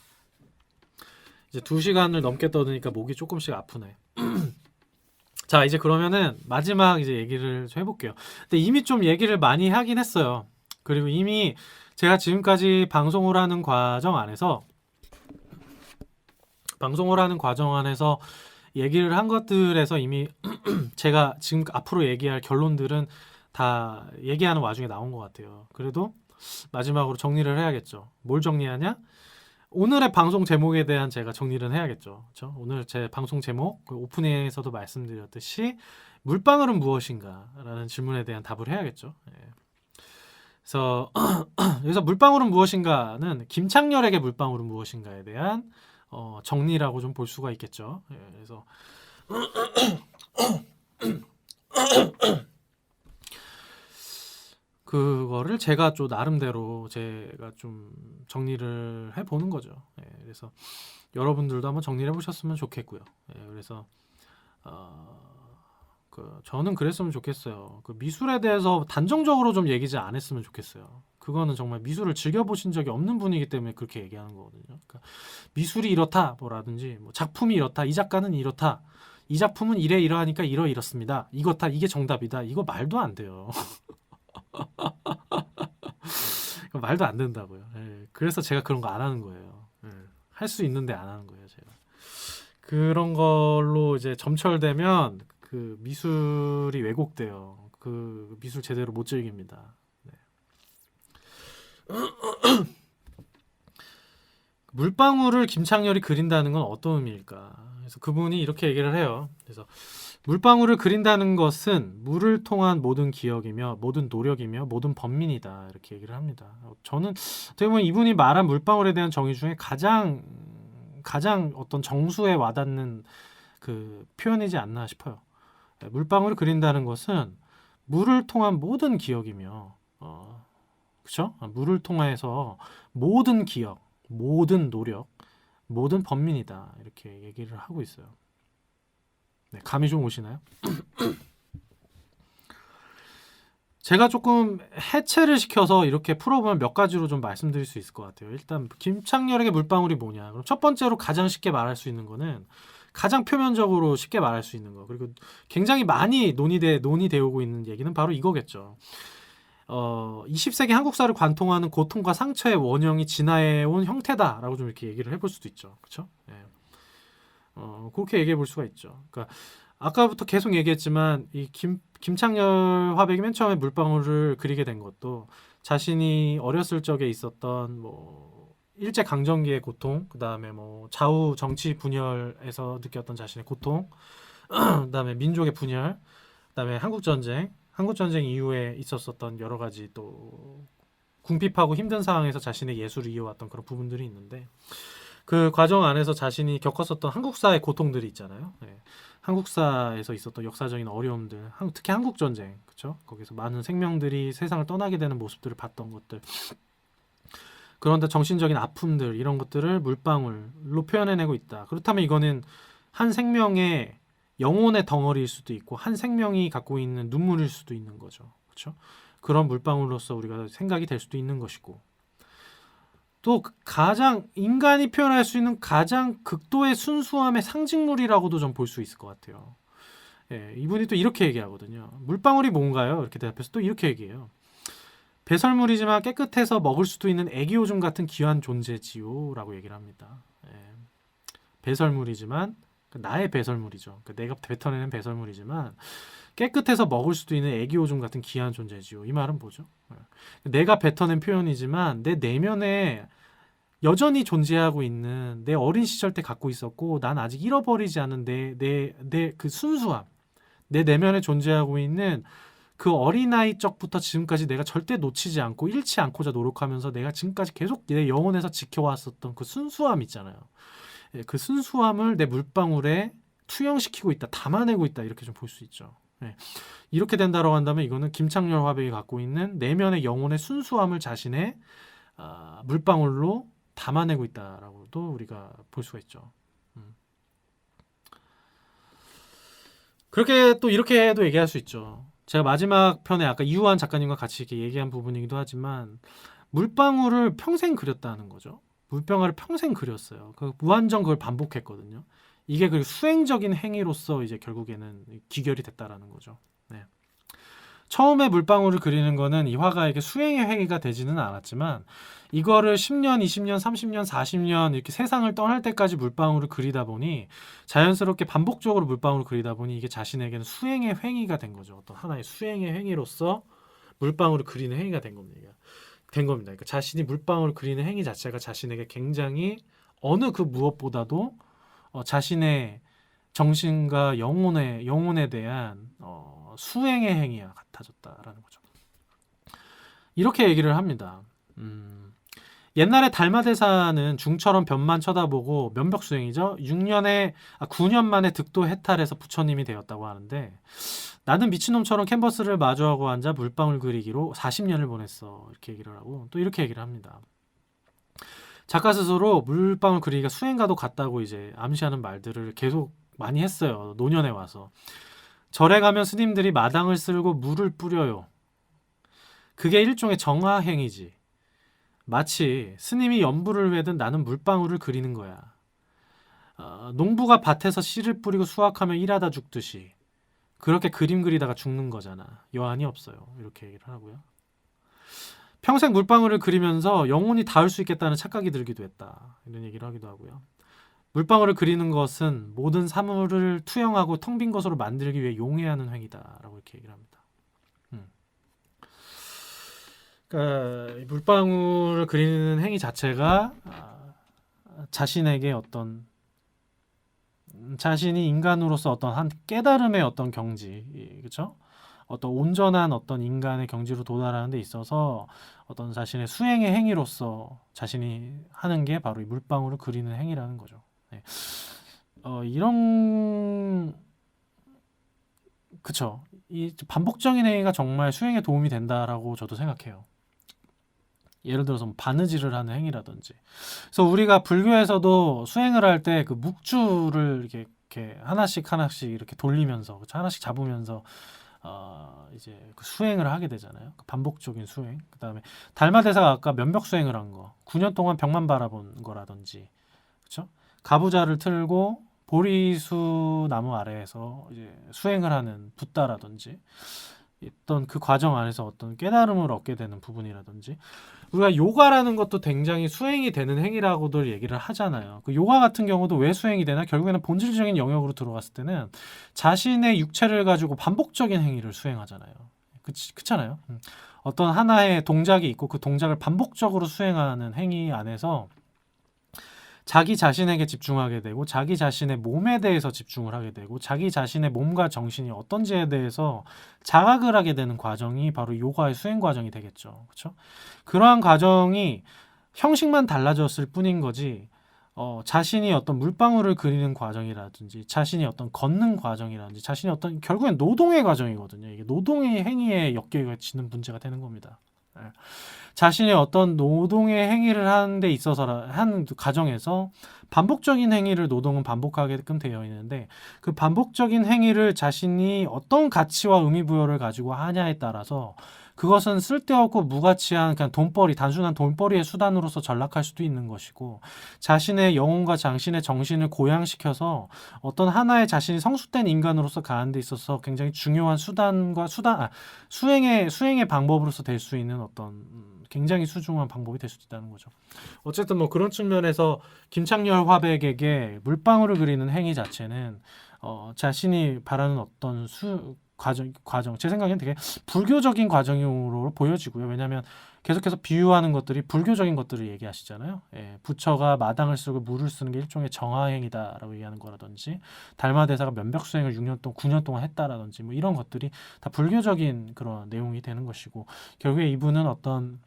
이제 2시간을 넘게 떠드니까 목이 조금씩 아프네. 자, 이제 그러면은 마지막 이제 얘기를 좀 해볼게요. 근데 이미 좀 얘기를 많이 하긴 했어요. 그리고 이미 제가 지금까지 방송을 하는 과정 안에서 얘기를 한 것들에서 이미 제가 지금 앞으로 얘기할 결론들은 다 얘기하는 와중에 나온 것 같아요. 그래도 마지막으로 정리를 해야겠죠. 뭘 정리하냐? 오늘의 방송 제목에 대한 제가 정리를 해야겠죠. 그렇죠? 오늘 제 방송 제목 그 오프닝에서도 말씀드렸듯이 물방울은 무엇인가? 라는 질문에 대한 답을 해야겠죠. 그래서 여기서 물방울은 무엇인가는 김창렬에게 물방울은 무엇인가에 대한 정리라고 좀 볼 수가 있겠죠. 예, 그래서 그거를 제가 좀 나름대로 제가 좀 정리를 해보는 거죠. 예, 그래서 여러분들도 한번 정리를 해보셨으면 좋겠고요. 예, 그래서 저는 그랬으면 좋겠어요. 그 미술에 대해서 단정적으로 좀 얘기지 안 했으면 좋겠어요. 그거는 정말 미술을 즐겨보신 적이 없는 분이기 때문에 그렇게 얘기하는 거거든요. 그러니까 미술이 이렇다 뭐라든지 뭐 작품이 이렇다 이 작가는 이렇다 이 작품은 이래 이러하니까 이렇습니다. 이거다 이게 정답이다 이거 말도 안 돼요. 말도 안 된다고요. 예, 그래서 제가 그런 거 안 하는 거예요. 예, 할 수 있는데 안 하는 거예요, 제가. 그런 걸로 이제 점철되면 그 미술이 왜곡돼요. 그 미술 제대로 못 즐깁니다. 네. 물방울을 김창렬이 그린다는 건 어떤 의미일까? 그래서 그분이 이렇게 얘기를 해요. 그래서 물방울을 그린다는 것은 물을 통한 모든 기억이며 모든 노력이며 모든 번민이다 이렇게 얘기를 합니다. 저는 어떻게 보면 이분이 말한 물방울에 대한 정의 중에 가장 어떤 정수에 와닿는 그 표현이지 않나 싶어요. 물방울을 그린다는 것은 물을 통한 모든 기억이며, 그렇죠? 물을 통해서 모든 기억, 모든 노력, 모든 번민이다 이렇게 얘기를 하고 있어요. 네, 감이 좀 오시나요? 제가 조금 해체를 시켜서 이렇게 풀어보면 몇 가지로 좀 말씀드릴 수 있을 것 같아요. 일단 김창렬에게 물방울이 뭐냐? 그럼 첫 번째로 가장 쉽게 말할 수 있는 거는 가장 표면적으로 쉽게 말할 수 있는 거 그리고 굉장히 많이 논의되고 있는 얘기는 바로 이거겠죠. 20세기 한국사를 관통하는 고통과 상처의 원형이 진화해온 형태다라고 좀 이렇게 얘기를 해볼 수도 있죠. 그렇죠? 예. 그렇게 얘기해 볼 수가 있죠. 그러니까 아까부터 계속 얘기했지만 이 김창렬 화백이 맨 처음에 물방울을 그리게 된 것도 자신이 어렸을 적에 있었던 뭐 일제 강점기의 고통, 그다음에 뭐 좌우 정치 분열에서 느꼈던 자신의 고통, 그다음에 민족의 분열, 그다음에 한국 전쟁 이후에 있었었던 여러 가지 또 궁핍하고 힘든 상황에서 자신의 예술을 이어왔던 그런 부분들이 있는데 그 과정 안에서 자신이 겪었었던 한국사의 고통들이 있잖아요. 네. 한국사에서 있었던 역사적인 어려움들, 특히 한국 전쟁, 그렇죠? 거기서 많은 생명들이 세상을 떠나게 되는 모습들을 봤던 것들. 그런데 정신적인 아픔들 이런 것들을 물방울로 표현해내고 있다. 그렇다면 이거는 한 생명의 영혼의 덩어리일 수도 있고 한 생명이 갖고 있는 눈물일 수도 있는 거죠. 그렇죠? 그런 물방울로서 우리가 생각이 될 수도 있는 것이고 또 가장 인간이 표현할 수 있는 가장 극도의 순수함의 상징물이라고도 좀 볼 수 있을 것 같아요. 예, 이분이 또 이렇게 얘기하거든요. 물방울이 뭔가요? 이렇게 대답해서 또 이렇게 얘기해요. 배설물이지만 깨끗해서 먹을 수도 있는 애기오줌 같은 귀한 존재지요 라고 얘기를 합니다. 예, 배설물이지만 나의 배설물이죠. 그러니까 내가 뱉어내는 배설물이지만 깨끗해서 먹을 수도 있는 애기오줌 같은 귀한 존재지요. 이 말은 뭐죠? 내가 뱉어낸 표현이지만 내 내면에 여전히 존재하고 있는 내 어린 시절 때 갖고 있었고 난 아직 잃어버리지 않은 내 그 순수함, 내 내면에 존재하고 있는 그 어린아이 적부터 지금까지 내가 절대 놓치지 않고 잃지 않고자 노력하면서 내가 지금까지 계속 내 영혼에서 지켜왔었던 그 순수함 있잖아요. 그 순수함을 내 물방울에 투영시키고 있다, 담아내고 있다 이렇게 좀 볼 수 있죠. 이렇게 된다고 한다면 이거는 김창렬 화백이 갖고 있는 내면의 영혼의 순수함을 자신의 물방울로 담아내고 있다라고도 우리가 볼 수가 있죠. 그렇게 또 이렇게도 얘기할 수 있죠. 제가 마지막 편에 아까 이우한 작가님과 같이 이렇게 얘기한 부분이기도 하지만 물방울을 평생 그렸다는 거죠. 물방울을 평생 그렸어요. 그 무한정 그걸 반복했거든요. 이게 그 수행적인 행위로서 이제 결국에는 기결이 됐다라는 거죠. 네. 처음에 물방울을 그리는 거는 이 화가에게 수행의 행위가 되지는 않았지만 이거를 10년, 20년, 30년, 40년 이렇게 세상을 떠날 때까지 물방울을 그리다 보니 자연스럽게 반복적으로 물방울을 그리다 보니 이게 자신에게는 수행의 행위가 된 거죠. 어떤 하나의 수행의 행위로서 물방울을 그리는 행위가 된 겁니다. 그러니까 자신이 물방울을 그리는 행위 자체가 자신에게 굉장히 어느 그 무엇보다도 자신의 정신과 영혼에 대한 수행의 행위와 같아졌다라는 거죠. 이렇게 얘기를 합니다. 옛날에 달마대사는 중처럼 변만 쳐다보고 면벽수행이죠. 9년 만에 득도 해탈해서 부처님이 되었다고 하는데, 나는 미친놈처럼 캔버스를 마주하고 앉아 물방울 그리기로 40년을 보냈어. 이렇게 얘기를 하고 또 이렇게 얘기를 합니다. 작가 스스로 물방울 그리기가 수행과도 같다고 이제 암시하는 말들을 계속 많이 했어요. 노년에 와서. 절에 가면 스님들이 마당을 쓸고 물을 뿌려요. 그게 일종의 정화행위지. 마치 스님이 연불을 외든 나는 물방울을 그리는 거야. 농부가 밭에서 씨를 뿌리고 수확하며 일하다 죽듯이 그렇게 그림 그리다가 죽는 거잖아. 여한이 없어요. 이렇게 얘기를 하고요. 평생 물방울을 그리면서 영혼이 닿을 수 있겠다는 착각이 들기도 했다. 이런 얘기를 하기도 하고요. 물방울을 그리는 것은 모든 사물을 투영하고 텅 빈 것으로 만들기 위해 용해하는 행위다라고 이렇게 얘기를 합니다. 그러니까 물방울을 그리는 행위 자체가 자신에게 어떤 자신이 인간으로서 어떤 한 깨달음의 어떤 경지, 그렇죠? 어떤 온전한 어떤 인간의 경지로 도달하는 데 있어서 어떤 자신의 수행의 행위로서 자신이 하는 게 바로 이 물방울을 그리는 행위라는 거죠. 네. 이런 그쵸. 이 반복적인 행위가 정말 수행에 도움이 된다라고 저도 생각해요. 예를 들어서 뭐 바느질을 하는 행위라든지. 그래서 우리가 불교에서도 수행을 할 때 그 묵주를 이렇게 하나씩 이렇게 돌리면서, 그쵸? 하나씩 잡으면서 이제 그 수행을 하게 되잖아요. 그 반복적인 수행. 그다음에 달마대사가 아까 면벽 수행을 한 거, 9년 동안 벽만 바라본 거라든지, 그렇죠? 가부좌를 틀고 보리수 나무 아래에서 이제 수행을 하는 붓다라든지, 어떤 그 과정 안에서 어떤 깨달음을 얻게 되는 부분이라든지, 우리가 요가라는 것도 굉장히 수행이 되는 행위라고들 얘기를 하잖아요. 그 요가 같은 경우도 왜 수행이 되나? 결국에는 본질적인 영역으로 들어갔을 때는 자신의 육체를 가지고 반복적인 행위를 수행하잖아요. 그렇잖아요. 어떤 하나의 동작이 있고 그 동작을 반복적으로 수행하는 행위 안에서 자기 자신에게 집중하게 되고 자기 자신의 몸에 대해서 집중을 하게 되고 자기 자신의 몸과 정신이 어떤지에 대해서 자각을 하게 되는 과정이 바로 요가의 수행 과정이 되겠죠. 그렇죠? 그러한 과정이 형식만 달라졌을 뿐인 거지 자신이 어떤 물방울을 그리는 과정이라든지 자신이 어떤 걷는 과정이라든지 자신이 어떤 결국엔 노동의 과정이거든요. 이게 노동의 행위에 엮여지는 문제가 되는 겁니다. 자신이 어떤 노동의 행위를 하는 데 있어서 한 과정에서 반복적인 행위를 노동은 반복하게끔 되어 있는데 그 반복적인 행위를 자신이 어떤 가치와 의미 부여를 가지고 하냐에 따라서 그것은 쓸데없고 무가치한 그냥 돈벌이, 단순한 돈벌이의 수단으로서 전락할 수도 있는 것이고 자신의 영혼과 자신의 정신을 고양시켜서 어떤 하나의 자신이 성숙된 인간으로서 가는 데 있어서 굉장히 중요한 수행의 방법으로서 될 수 있는 어떤 굉장히 소중한 방법이 될 수도 있다는 거죠. 어쨌든 뭐 그런 측면에서 김창렬 화백에게 물방울을 그리는 행위 자체는 자신이 바라는 어떤 과정 제 생각엔 되게 불교적인 과정으로 보여지고요. 왜냐하면 계속해서 비유하는 것들이 불교적인 것들을 얘기하시잖아요. 부처가 마당을 쓰고 물을 쓰는 게 일종의 정화행위다라고 얘기하는 거라든지 달마대사가 면벽수행을 9년 동안 했다라든지 뭐 이런 것들이 다 불교적인 그런 내용이 되는 것이고 결국에 이분은 어떤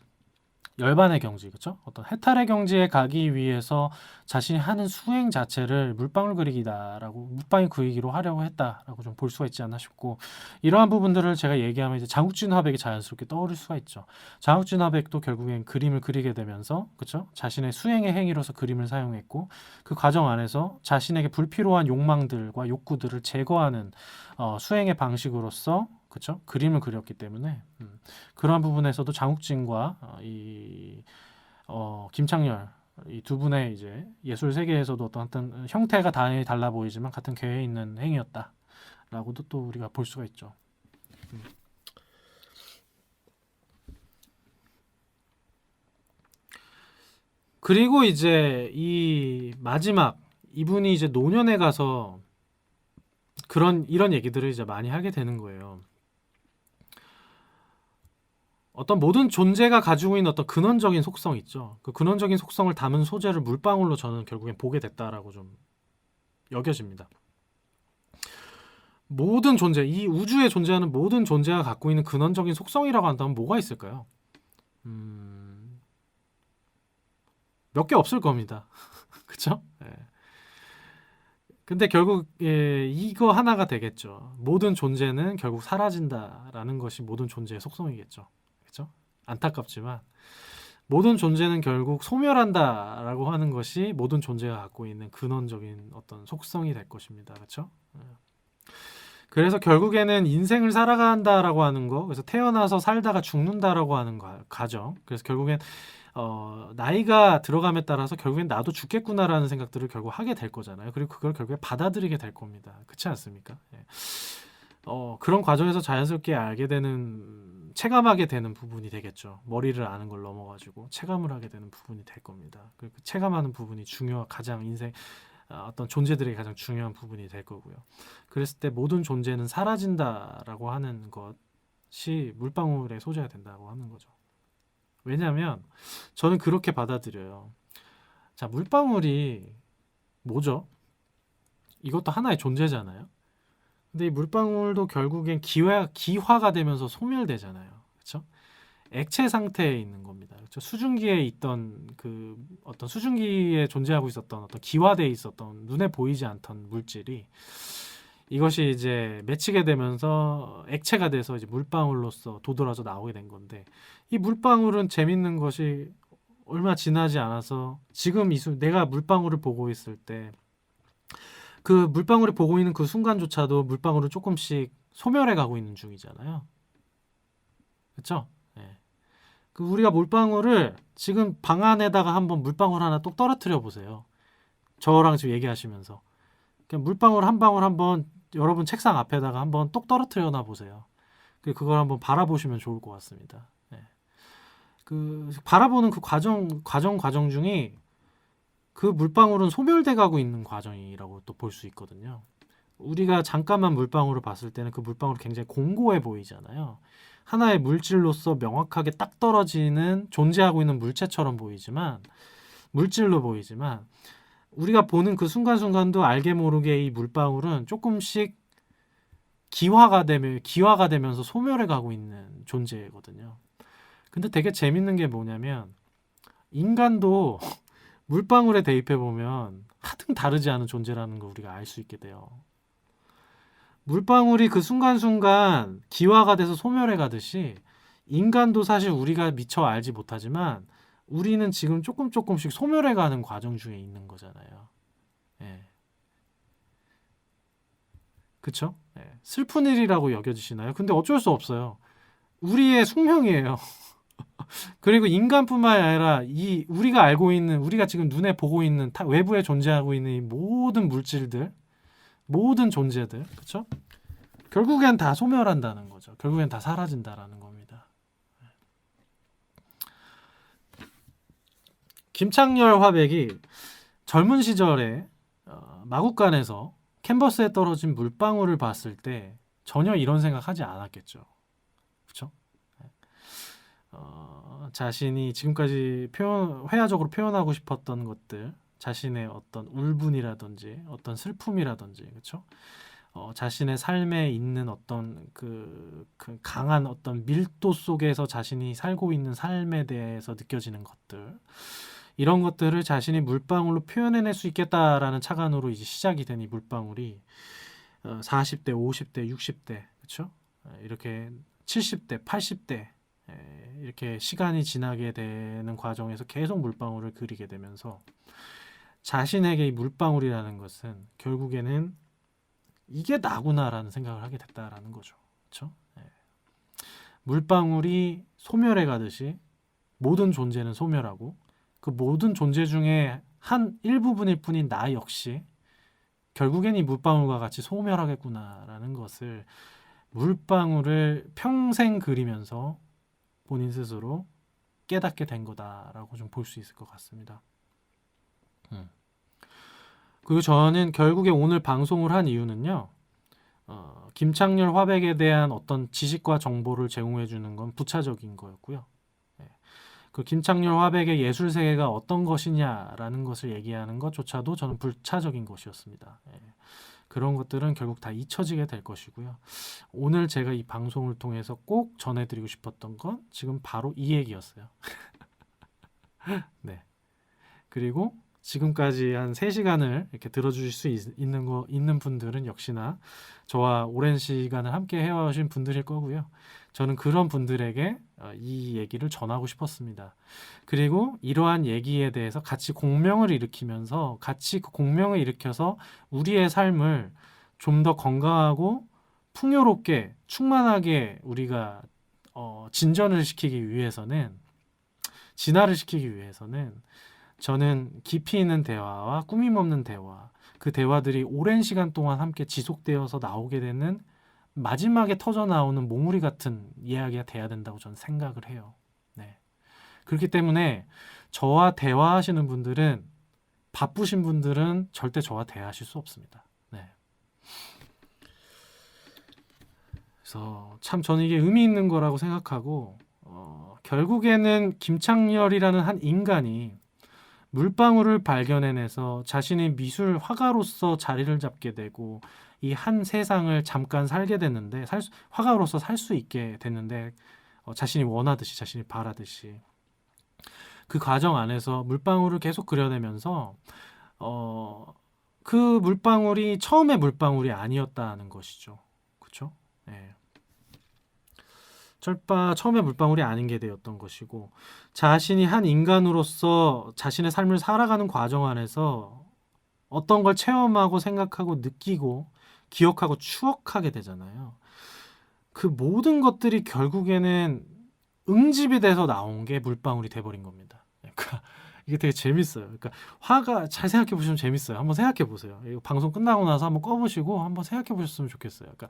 열반의 경지, 그렇죠? 어떤 해탈의 경지에 가기 위해서 자신이 하는 수행 자체를 물방울 그리기다라고 물방울 그리기로 하려고 했다라고 좀 볼 수가 있지 않나 싶고 이러한 부분들을 제가 얘기하면 이제 장욱진 화백이 자연스럽게 떠오를 수가 있죠. 장욱진 화백도 결국엔 그림을 그리게 되면서 그렇죠? 자신의 수행의 행위로서 그림을 사용했고 그 과정 안에서 자신에게 불필요한 욕망들과 욕구들을 제거하는 수행의 방식으로서 그렇죠? 그림을 그렸기 때문에 그러한 부분에서도 장욱진과 김창렬 이 두 분의 이제 예술 세계에서도 어떤 형태가 당연히 달라 보이지만 같은 궤에 있는 행위였다라고도 또 우리가 볼 수가 있죠. 그리고 이제 이 마지막 이분이 이제 노년에 가서 이런 얘기들을 이제 많이 하게 되는 거예요. 어떤 모든 존재가 가지고 있는 어떤 근원적인 속성 있죠. 그 근원적인 속성을 담은 소재를 물방울로 저는 결국엔 보게 됐다라고 좀 여겨집니다. 모든 존재, 이 우주에 존재하는 모든 존재가 갖고 있는 근원적인 속성이라고 한다면 뭐가 있을까요? 몇 개 없을 겁니다. 그쵸? 예. 근데 결국 이거 하나가 되겠죠. 모든 존재는 결국 사라진다라는 것이 모든 존재의 속성이겠죠. 그쵸? 안타깝지만 모든 존재는 결국 소멸한다라고 하는 것이 모든 존재가 갖고 있는 근원적인 어떤 속성이 될 것입니다. 그렇죠? 그래서 결국에는 인생을 살아간다라고 하는 거, 그래서 태어나서 살다가 죽는다라고 하는 가정. 그래서 결국엔 나이가 들어감에 따라서 결국엔 나도 죽겠구나라는 생각들을 결국 하게 될 거잖아요. 그리고 그걸 결국에 받아들이게 될 겁니다. 그렇지 않습니까? 예. 그런 과정에서 자연스럽게 알게 되는 체감하게 되는 부분이 되겠죠. 머리를 아는 걸 넘어가지고 체감을 하게 되는 부분이 될 겁니다. 그 체감하는 부분이 가장 인생 어떤 존재들에게 가장 중요한 부분이 될 거고요. 그랬을 때 모든 존재는 사라진다라고 하는 것이 물방울의 소재가 된다고 하는 거죠. 왜냐하면 저는 그렇게 받아들여요. 자, 물방울이 뭐죠? 이것도 하나의 존재잖아요. 근데 이 물방울도 결국엔 기화가 되면서 소멸되잖아요. 그렇죠? 액체 상태에 있는 겁니다. 그렇죠? 수증기에 있던 그 어떤 수증기에 존재하고 있었던 어떤 기화되어 있었던 눈에 보이지 않던 물질이 이것이 이제 맺히게 되면서 액체가 돼서 이제 물방울로서 도드라져 나오게 된 건데 이 물방울은 재밌는 것이 얼마 지나지 않아서 지금 내가 물방울을 보고 있을 때 그 물방울이 보고 있는 그 순간조차도 물방울은 조금씩 소멸해 가고 있는 중이잖아요. 그렇죠? 네. 그 우리가 물방울을 지금 방 안에다가 한번 물방울 하나 똑 떨어뜨려 보세요. 저랑 지금 얘기하시면서 그냥 물방울 한 방울 한번 여러분 책상 앞에다가 한번 똑 떨어뜨려 놔 보세요. 그걸 한번 바라보시면 좋을 것 같습니다. 네. 그 바라보는 그 과정 중이 그 물방울은 소멸돼 가고 있는 과정이라고 또 볼 수 있거든요. 우리가 잠깐만 물방울을 봤을 때는 그 물방울이 굉장히 공고해 보이잖아요. 하나의 물질로서 명확하게 딱 떨어지는 존재하고 있는 물체처럼 보이지만 물질로 보이지만 우리가 보는 그 순간순간도 알게 모르게 이 물방울은 조금씩 기화가 되면서 소멸해 가고 있는 존재거든요. 근데 되게 재밌는 게 뭐냐면 인간도 물방울에 대입해 보면 하등 다르지 않은 존재라는 걸 우리가 알 수 있게 돼요. 물방울이 그 순간순간 기화가 돼서 소멸해 가듯이 인간도 사실 우리가 미처 알지 못하지만 우리는 지금 조금씩 소멸해 가는 과정 중에 있는 거잖아요. 예. 그쵸? 예. 슬픈 일이라고 여겨지시나요? 근데 어쩔 수 없어요. 우리의 숙명이에요. 그리고 인간뿐만 아니라 우리가 알고 있는 우리가 지금 눈에 보고 있는 외부에 존재하고 있는 이 모든 물질들, 모든 존재들, 그렇죠? 결국엔 다 소멸한다는 거죠. 결국엔 다 사라진다라는 겁니다. 김창렬 화백이 젊은 시절에 마국간에서 캔버스에 떨어진 물방울을 봤을 때 전혀 이런 생각하지 않았겠죠. 그렇죠? 자신이 지금까지 회화적으로 표현하고 싶었던 것들, 자신의 어떤 울분이라든지 어떤 슬픔이라든지, 그렇죠? 자신의 삶에 있는 어떤 그 강한 어떤 밀도 속에서 자신이 살고 있는 삶에 대해서 느껴지는 것들, 이런 것들을 자신이 물방울로 표현해낼 수 있겠다라는 착안으로 이제 시작이 된 이 물방울이 40대, 50대, 60대, 그렇죠? 이렇게 70대, 80대 이렇게 시간이 지나게 되는 과정에서 계속 물방울을 그리게 되면서 자신에게 이 물방울이라는 것은 결국에는 이게 나구나라는 생각을 하게 됐다라는 거죠. 그렇죠? 물방울이 소멸해 가듯이 모든 존재는 소멸하고 그 모든 존재 중에 한 일부분일 뿐인 나 역시 결국엔 이 물방울과 같이 소멸하겠구나라는 것을 물방울을 평생 그리면서 본인 스스로 깨닫게 된 거다라고 좀 볼 수 있을 것 같습니다. 그리고 저는 결국에 오늘 방송을 한 이유는요. 김창렬 화백에 대한 어떤 지식과 정보를 제공해 주는 건 부차적인 거였고요. 그 김창렬 화백의 예술 세계가 어떤 것이냐라는 것을 얘기하는 것조차도 저는 불차적인 것이었습니다. 그런 것들은 결국 다 잊혀지게 될 것이고요. 오늘 제가 이 방송을 통해서 꼭 전해드리고 싶었던 건 지금 바로 이 얘기였어요. 네. 그리고 지금까지 한 3시간을 이렇게 들어주실 수 있는 분들은 역시나 저와 오랜 시간을 함께 해오신 분들일 거고요. 저는 그런 분들에게 이 얘기를 전하고 싶었습니다. 그리고 이러한 얘기에 대해서 같이 공명을 일으키면서 같이 그 공명을 일으켜서 우리의 삶을 좀 더 건강하고 풍요롭게 충만하게 우리가 진전을 시키기 위해서는 진화를 시키기 위해서는 저는 깊이 있는 대화와 꾸밈 없는 대화, 그 대화들이 오랜 시간 동안 함께 지속되어서 나오게 되는 마지막에 터져 나오는 몽우리 같은 이야기가 돼야 된다고 저는 생각을 해요. 네. 그렇기 때문에 저와 대화하시는 분들은 바쁘신 분들은 절대 저와 대화하실 수 없습니다. 네. 그래서 참 저는 이게 의미 있는 거라고 생각하고 결국에는 김창렬이라는 한 인간이 물방울을 발견해내서 자신의 미술 화가로서 자리를 잡게 되고 이 한 세상을 잠깐 살게 됐는데 화가로서 살 수 있게 됐는데 자신이 원하듯이 자신이 바라듯이 그 과정 안에서 물방울을 계속 그려내면서 그 물방울이 처음에 물방울이 아니었다는 것이죠. 그렇죠? 네. 처음에 물방울이 아닌 게 되었던 것이고 자신이 한 인간으로서 자신의 삶을 살아가는 과정 안에서 어떤 걸 체험하고 생각하고 느끼고 기억하고 추억하게 되잖아요. 그 모든 것들이 결국에는 응집이 돼서 나온 게 물방울이 돼버린 겁니다. 그러니까 이게 되게 재밌어요. 그러니까 화가 잘 생각해 보시면 재밌어요. 한번 생각해 보세요. 이거 방송 끝나고 나서 한번 꺼보시고 한번 생각해 보셨으면 좋겠어요. 그러니까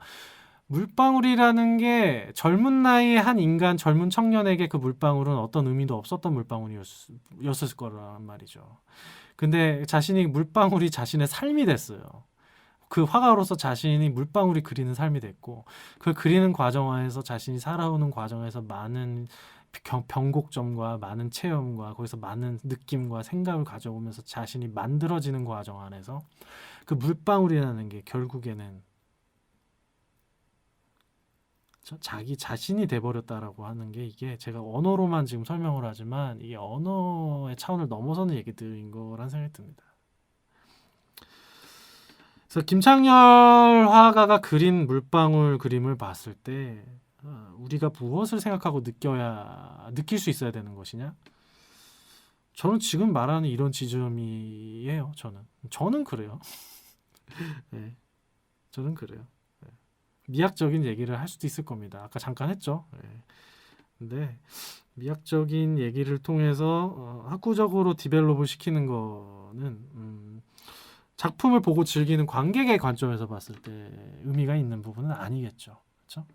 물방울이라는 게 젊은 나이에 한 인간, 젊은 청년에게 그 물방울은 어떤 의미도 없었던 물방울이었을 거란 말이죠. 근데 자신이 물방울이 자신의 삶이 됐어요. 그 화가로서 자신이 물방울이 그리는 삶이 됐고 그 그리는 과정 안에서 자신이 살아오는 과정에서 많은 변곡점과 많은 체험과 거기서 많은 느낌과 생각을 가져오면서 자신이 만들어지는 과정 안에서 그 물방울이라는 게 결국에는 자기 자신이 돼버렸다라고 하는 게 이게 제가 언어로만 지금 설명을 하지만 이게 언어의 차원을 넘어서는 얘기들인 거란 생각이 듭니다. 그래서 김창렬 화가가 그린 물방울 그림을 봤을 때 우리가 무엇을 생각하고 느낄 수 있어야 되는 것이냐? 저는 지금 말하는 이런 지점이에요. 저는 그래요. 네, 저는 그래요. 미학적인 얘기를 할 수도 있을 겁니다. 아까 잠깐 했죠. 근데 미학적인 얘기를 통해서 학구적으로 디벨롭을 시키는 거는 작품을 보고 즐기는 관객의 관점에서 봤을 때 의미가 있는 부분은 아니겠죠. 그렇죠?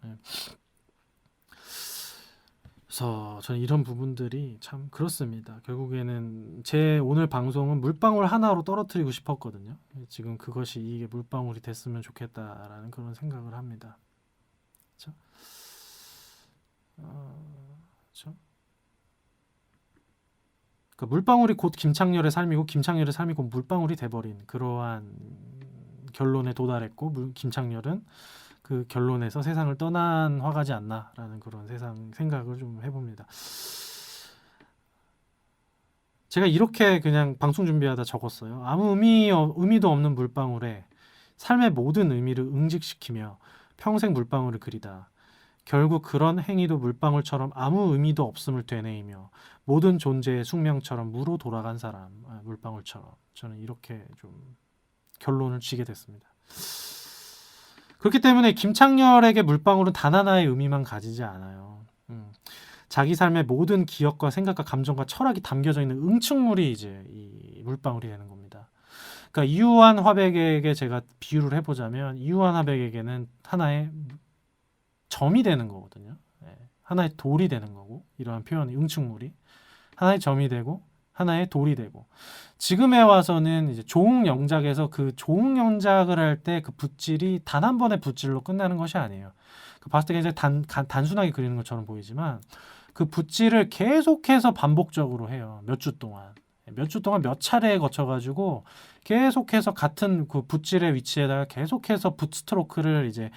그래서 저는 이런 부분들이 참 그렇습니다. 결국에는 제 오늘 방송은 물방울 하나로 떨어뜨리고 싶었거든요. 지금 그것이 이게 물방울이 됐으면 좋겠다라는 그런 생각을 합니다. 그렇죠? 그렇죠? 그러니까 물방울이 곧 김창렬의 삶이고 김창렬의 삶이 곧 물방울이 돼버린 그러한 결론에 도달했고 김창렬은 그 결론에서 세상을 떠난 화가지 않나라는 그런 생각을 좀 해봅니다. 제가 이렇게 그냥 방송 준비하다 적었어요. 아무 의미도 없는 물방울에 삶의 모든 의미를 응집시키며 평생 물방울을 그리다. 결국 그런 행위도 물방울처럼 아무 의미도 없음을 되뇌이며 모든 존재의 숙명처럼 무로 돌아간 사람, 물방울처럼. 저는 이렇게 좀 결론을 쥐게 됐습니다. 그렇기 때문에 김창렬에게 물방울은 단 하나의 의미만 가지지 않아요. 자기 삶의 모든 기억과 생각과 감정과 철학이 담겨져 있는 응축물이 이제 이 물방울이 되는 겁니다. 그러니까 이유한 화백에게 제가 비유를 해보자면 이유한 화백에게는 하나의 점이 되는 거거든요. 하나의 돌이 되는 거고 이러한 표현이 응축물이 하나의 점이 되고 하나의 돌이 되고 지금에 와서는 이제 조웅 영작에서 그 조웅 영작을 할 때 그 붓질이 단 한 번의 붓질로 끝나는 것이 아니에요. 그 봤을 때 굉장히 단순하게 그리는 것처럼 보이지만 그 붓질을 계속해서 반복적으로 해요. 몇 주 동안. 몇 주 동안 몇 차례에 거쳐가지고 계속해서 같은 그 붓질의 위치에다가 계속해서 붓 스트로크를 이제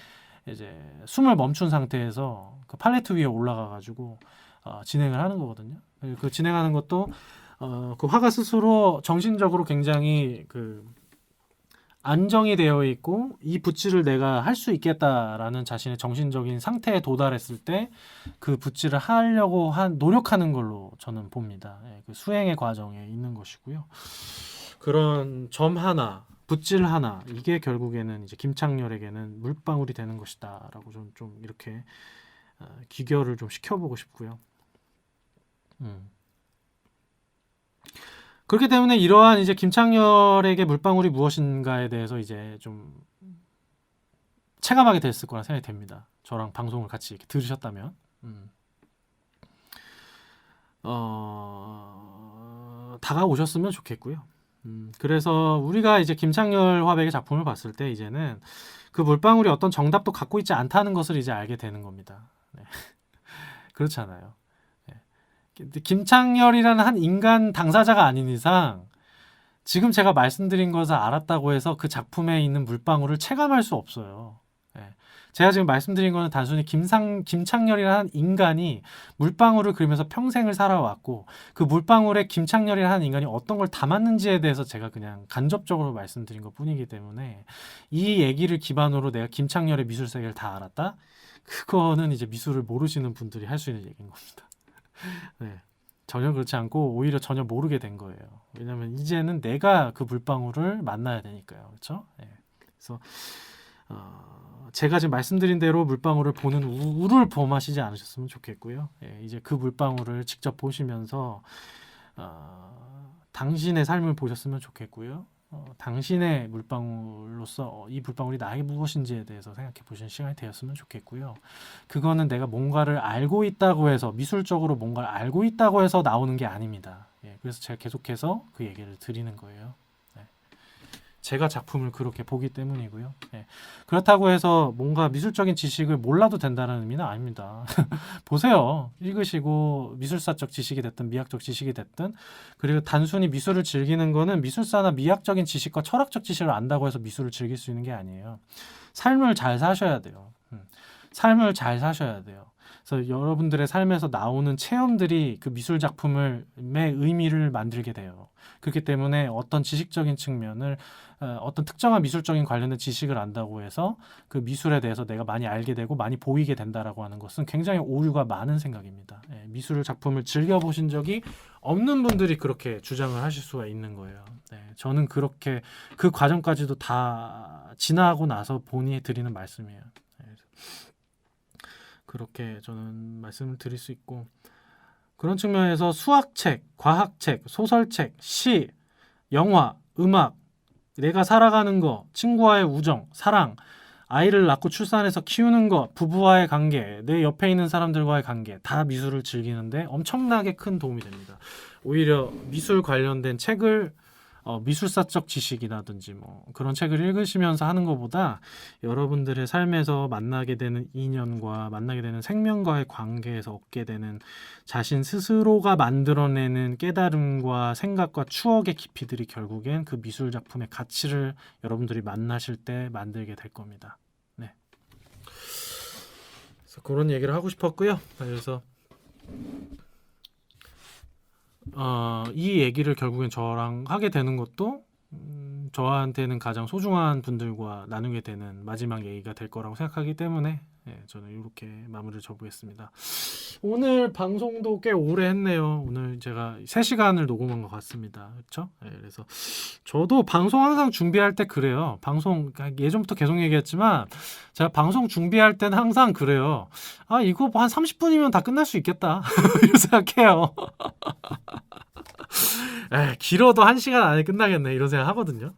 숨을 멈춘 상태에서 그 팔레트 위에 올라가가지고 진행을 하는 거거든요. 그 진행하는 것도 그 화가 스스로 정신적으로 굉장히 그 안정이 되어 있고 이 붓질을 내가 할 수 있겠다라는 자신의 정신적인 상태에 도달했을 때 그 붓질을 하려고 노력하는 걸로 저는 봅니다. 예, 그 수행의 과정에 있는 것이고요. 그런 점 하나, 붓질 하나 이게 결국에는 이제 김창렬에게는 물방울이 되는 것이다라고 좀 이렇게 귀결을 좀 시켜보고 싶고요. 그렇기 때문에 이러한 이제 김창렬에게 물방울이 무엇인가에 대해서 이제 좀 체감하게 됐을 거라 생각이 됩니다. 저랑 방송을 같이 이렇게 들으셨다면. 다가오셨으면 좋겠고요. 그래서 우리가 이제 김창렬 화백의 작품을 봤을 때 이제는 그 물방울이 어떤 정답도 갖고 있지 않다는 것을 이제 알게 되는 겁니다. 네. 그렇잖아요. 김창렬이라는 한 인간 당사자가 아닌 이상 지금 제가 말씀드린 것을 알았다고 해서 그 작품에 있는 물방울을 체감할 수 없어요. 제가 지금 말씀드린 거는 단순히 김창렬이라는 인간이 물방울을 그리면서 평생을 살아왔고 그 물방울에 김창렬이라는 인간이 어떤 걸 담았는지에 대해서 제가 그냥 간접적으로 말씀드린 것 뿐이기 때문에 이 얘기를 기반으로 내가 김창렬의 미술 세계를 다 알았다? 그거는 이제 미술을 모르시는 분들이 할 수 있는 얘기인 겁니다. 네, 전혀 그렇지 않고 오히려 전혀 모르게 된 거예요. 왜냐하면 이제는 내가 그 물방울을 만나야 되니까요. 그렇죠? 네. 그래서 제가 지금 말씀드린 대로 물방울을 보는 우를 범하시지 않으셨으면 좋겠고요. 예, 이제 그 물방울을 직접 보시면서 당신의 삶을 보셨으면 좋겠고요. 당신의 물방울로서 이 물방울이 나에게 무엇인지에 대해서 생각해 보시는 시간이 되었으면 좋겠고요. 그거는 내가 뭔가를 알고 있다고 해서 미술적으로 뭔가를 알고 있다고 해서 나오는 게 아닙니다. 예, 그래서 제가 계속해서 그 얘기를 드리는 거예요. 제가 작품을 그렇게 보기 때문이고요. 예. 그렇다고 해서 뭔가 미술적인 지식을 몰라도 된다는 의미는 아닙니다. 보세요. 읽으시고 미술사적 지식이 됐든 미학적 지식이 됐든 그리고 단순히 미술을 즐기는 거는 미술사나 미학적인 지식과 철학적 지식을 안다고 해서 미술을 즐길 수 있는 게 아니에요. 삶을 잘 사셔야 돼요. 삶을 잘 사셔야 돼요. 그래서 여러분들의 삶에서 나오는 체험들이 그 미술 작품의 의미를 만들게 돼요. 그렇기 때문에 어떤 지식적인 측면을 어떤 특정한 미술적인 관련된 지식을 안다고 해서 그 미술에 대해서 내가 많이 알게 되고 많이 보이게 된다라고 하는 것은 굉장히 오류가 많은 생각입니다. 예, 미술 작품을 즐겨보신 적이 없는 분들이 그렇게 주장을 하실 수가 있는 거예요. 네, 저는 그렇게 그 과정까지도 다 지나고 나서 보니 드리는 말씀이에요. 네, 그렇게 저는 말씀을 드릴 수 있고 그런 측면에서 수학책, 과학책, 소설책, 시, 영화, 음악, 내가 살아가는 거, 친구와의 우정, 사랑, 아이를 낳고 출산해서 키우는 것, 부부와의 관계, 내 옆에 있는 사람들과의 관계 다 미술을 즐기는데 엄청나게 큰 도움이 됩니다. 오히려 미술 관련된 책을 미술사적 지식이라든지 뭐 그런 책을 읽으시면서 하는 것보다 여러분들의 삶에서 만나게 되는 인연과 만나게 되는 생명과의 관계에서 얻게 되는 자신 스스로가 만들어내는 깨달음과 생각과 추억의 깊이들이 결국엔 그 미술 작품의 가치를 여러분들이 만나실 때 만들게 될 겁니다. 네. 그래서 그런 얘기를 하고 싶었고요. 그래서 이 얘기를 결국엔 저랑 하게 되는 것도 저한테는 가장 소중한 분들과 나누게 되는 마지막 얘기가 될 거라고 생각하기 때문에 저는 이렇게 마무리를 접겠습니다. 오늘 방송도 꽤 오래 했네요. 오늘 제가 3시간을 녹음한 것 같습니다. 그렇죠? 그래서 저도 방송 항상 준비할 때 그래요. 방송 예전부터 계속 얘기했지만 제가 방송 준비할 때는 항상 그래요. 이거 한 30분이면 다 끝날 수 있겠다. 이렇게 생각해요. 길어도 1시간 안에 끝나겠네 이런 생각 하거든요.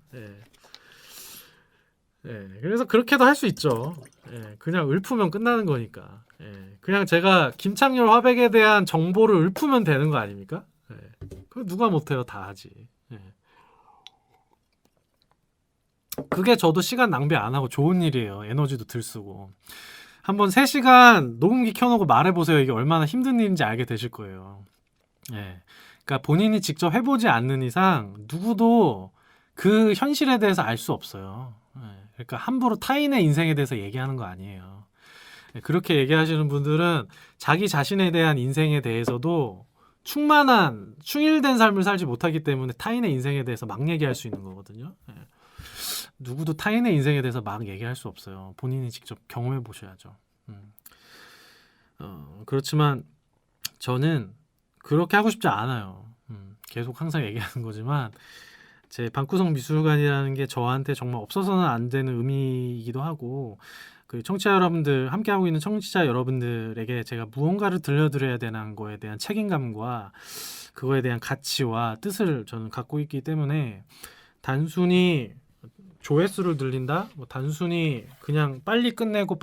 그래서 그렇게도 할 수 있죠. 그냥 읊으면 끝나는 거니까. 그냥 제가 김창렬 화백에 대한 정보를 읊으면 되는 거 아닙니까? 그거 누가 못해요. 다 하지. 그게 저도 시간 낭비 안 하고 좋은 일이에요. 에너지도 들 쓰고. 한번 3시간 녹음기 켜놓고 말해보세요. 이게 얼마나 힘든 일인지 알게 되실 거예요. 예. 그러니까 본인이 직접 해보지 않는 이상 누구도 그 현실에 대해서 알 수 없어요. 예. 그러니까 함부로 타인의 인생에 대해서 얘기하는 거 아니에요. 예. 그렇게 얘기하시는 분들은 자기 자신에 대한 인생에 대해서도 충만한 충일된 삶을 살지 못하기 때문에 타인의 인생에 대해서 막 얘기할 수 있는 거거든요. 예. 누구도 타인의 인생에 대해서 막 얘기할 수 없어요. 본인이 직접 경험해 보셔야죠. 그렇지만 저는 그렇게 하고 싶지 않아요. 계속 항상 얘기하는 거지만 제 방구석 미술관이라는 게 저한테 정말 없어서는 안 되는 의미이기도 하고 그 청취자 여러분들 함께 하고 있는 청취자 여러분들에게 제가 무언가를 들려드려야 되는 거에 대한 책임감과 그거에 대한 가치와 뜻을 저는 갖고 있기 때문에 단순히 조회수를 늘린다? 뭐 단순히 그냥 빨리 끝내고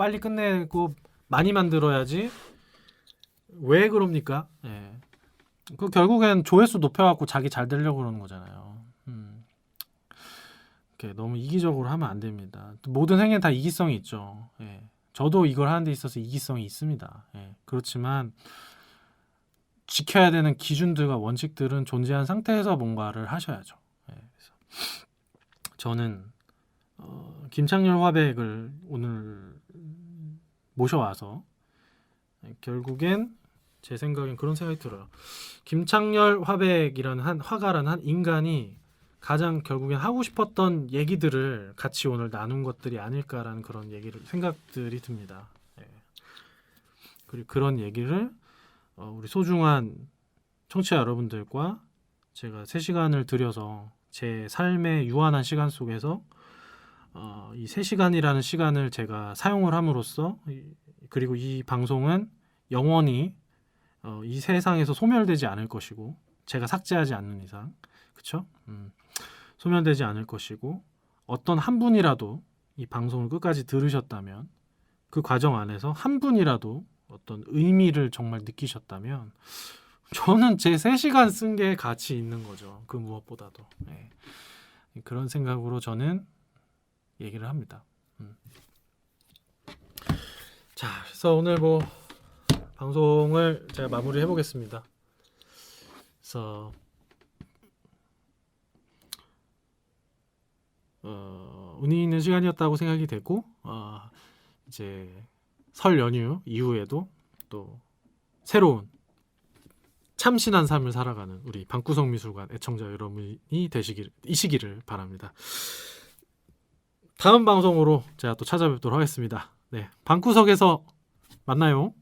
많이 만들어야지 왜 그럽니까? 예. 그 결국엔 조회수 높여갖고 자기 잘 되려고 그러는 거잖아요. 이렇게 너무 이기적으로 하면 안 됩니다. 모든 행위는 다 이기성이 있죠. 예. 저도 이걸 하는 데 있어서 이기성이 있습니다. 예. 그렇지만 지켜야 되는 기준들과 원칙들은 존재한 상태에서 뭔가를 하셔야죠. 예. 그래서 저는 김창렬 화백을 오늘 모셔와서 결국엔 제 생각엔 그런 생각이 들어요. 김창렬 화백이라는 한 화가라는 한 인간이 가장 결국엔 하고 싶었던 얘기들을 같이 오늘 나눈 것들이 아닐까라는 그런 생각들이 듭니다. 예. 그리고 그런 얘기를 우리 소중한 청취자 여러분들과 제가 3시간을 들여서 제 삶의 유한한 시간 속에서 이 3시간이라는 시간을 제가 사용을 함으로써 그리고 이 방송은 영원히 이 세상에서 소멸되지 않을 것이고 제가 삭제하지 않는 이상 그쵸? 소멸되지 않을 것이고 어떤 한 분이라도 이 방송을 끝까지 들으셨다면 그 과정 안에서 한 분이라도 어떤 의미를 정말 느끼셨다면 저는 제 3시간 쓴 게 가치 있는 거죠. 그 무엇보다도 네. 그런 생각으로 저는 얘기를 합니다. 자, 그래서 오늘 뭐 방송을 제가 마무리 해보겠습니다. 그래서 의미 있는 시간이었다고 생각이 되고 이제 설 연휴 이후에도 또 새로운 참신한 삶을 살아가는 우리 방구석 미술관 애청자 여러분이 이시기를 바랍니다. 다음 방송으로 제가 또 찾아뵙도록 하겠습니다. 네, 방구석에서 만나요.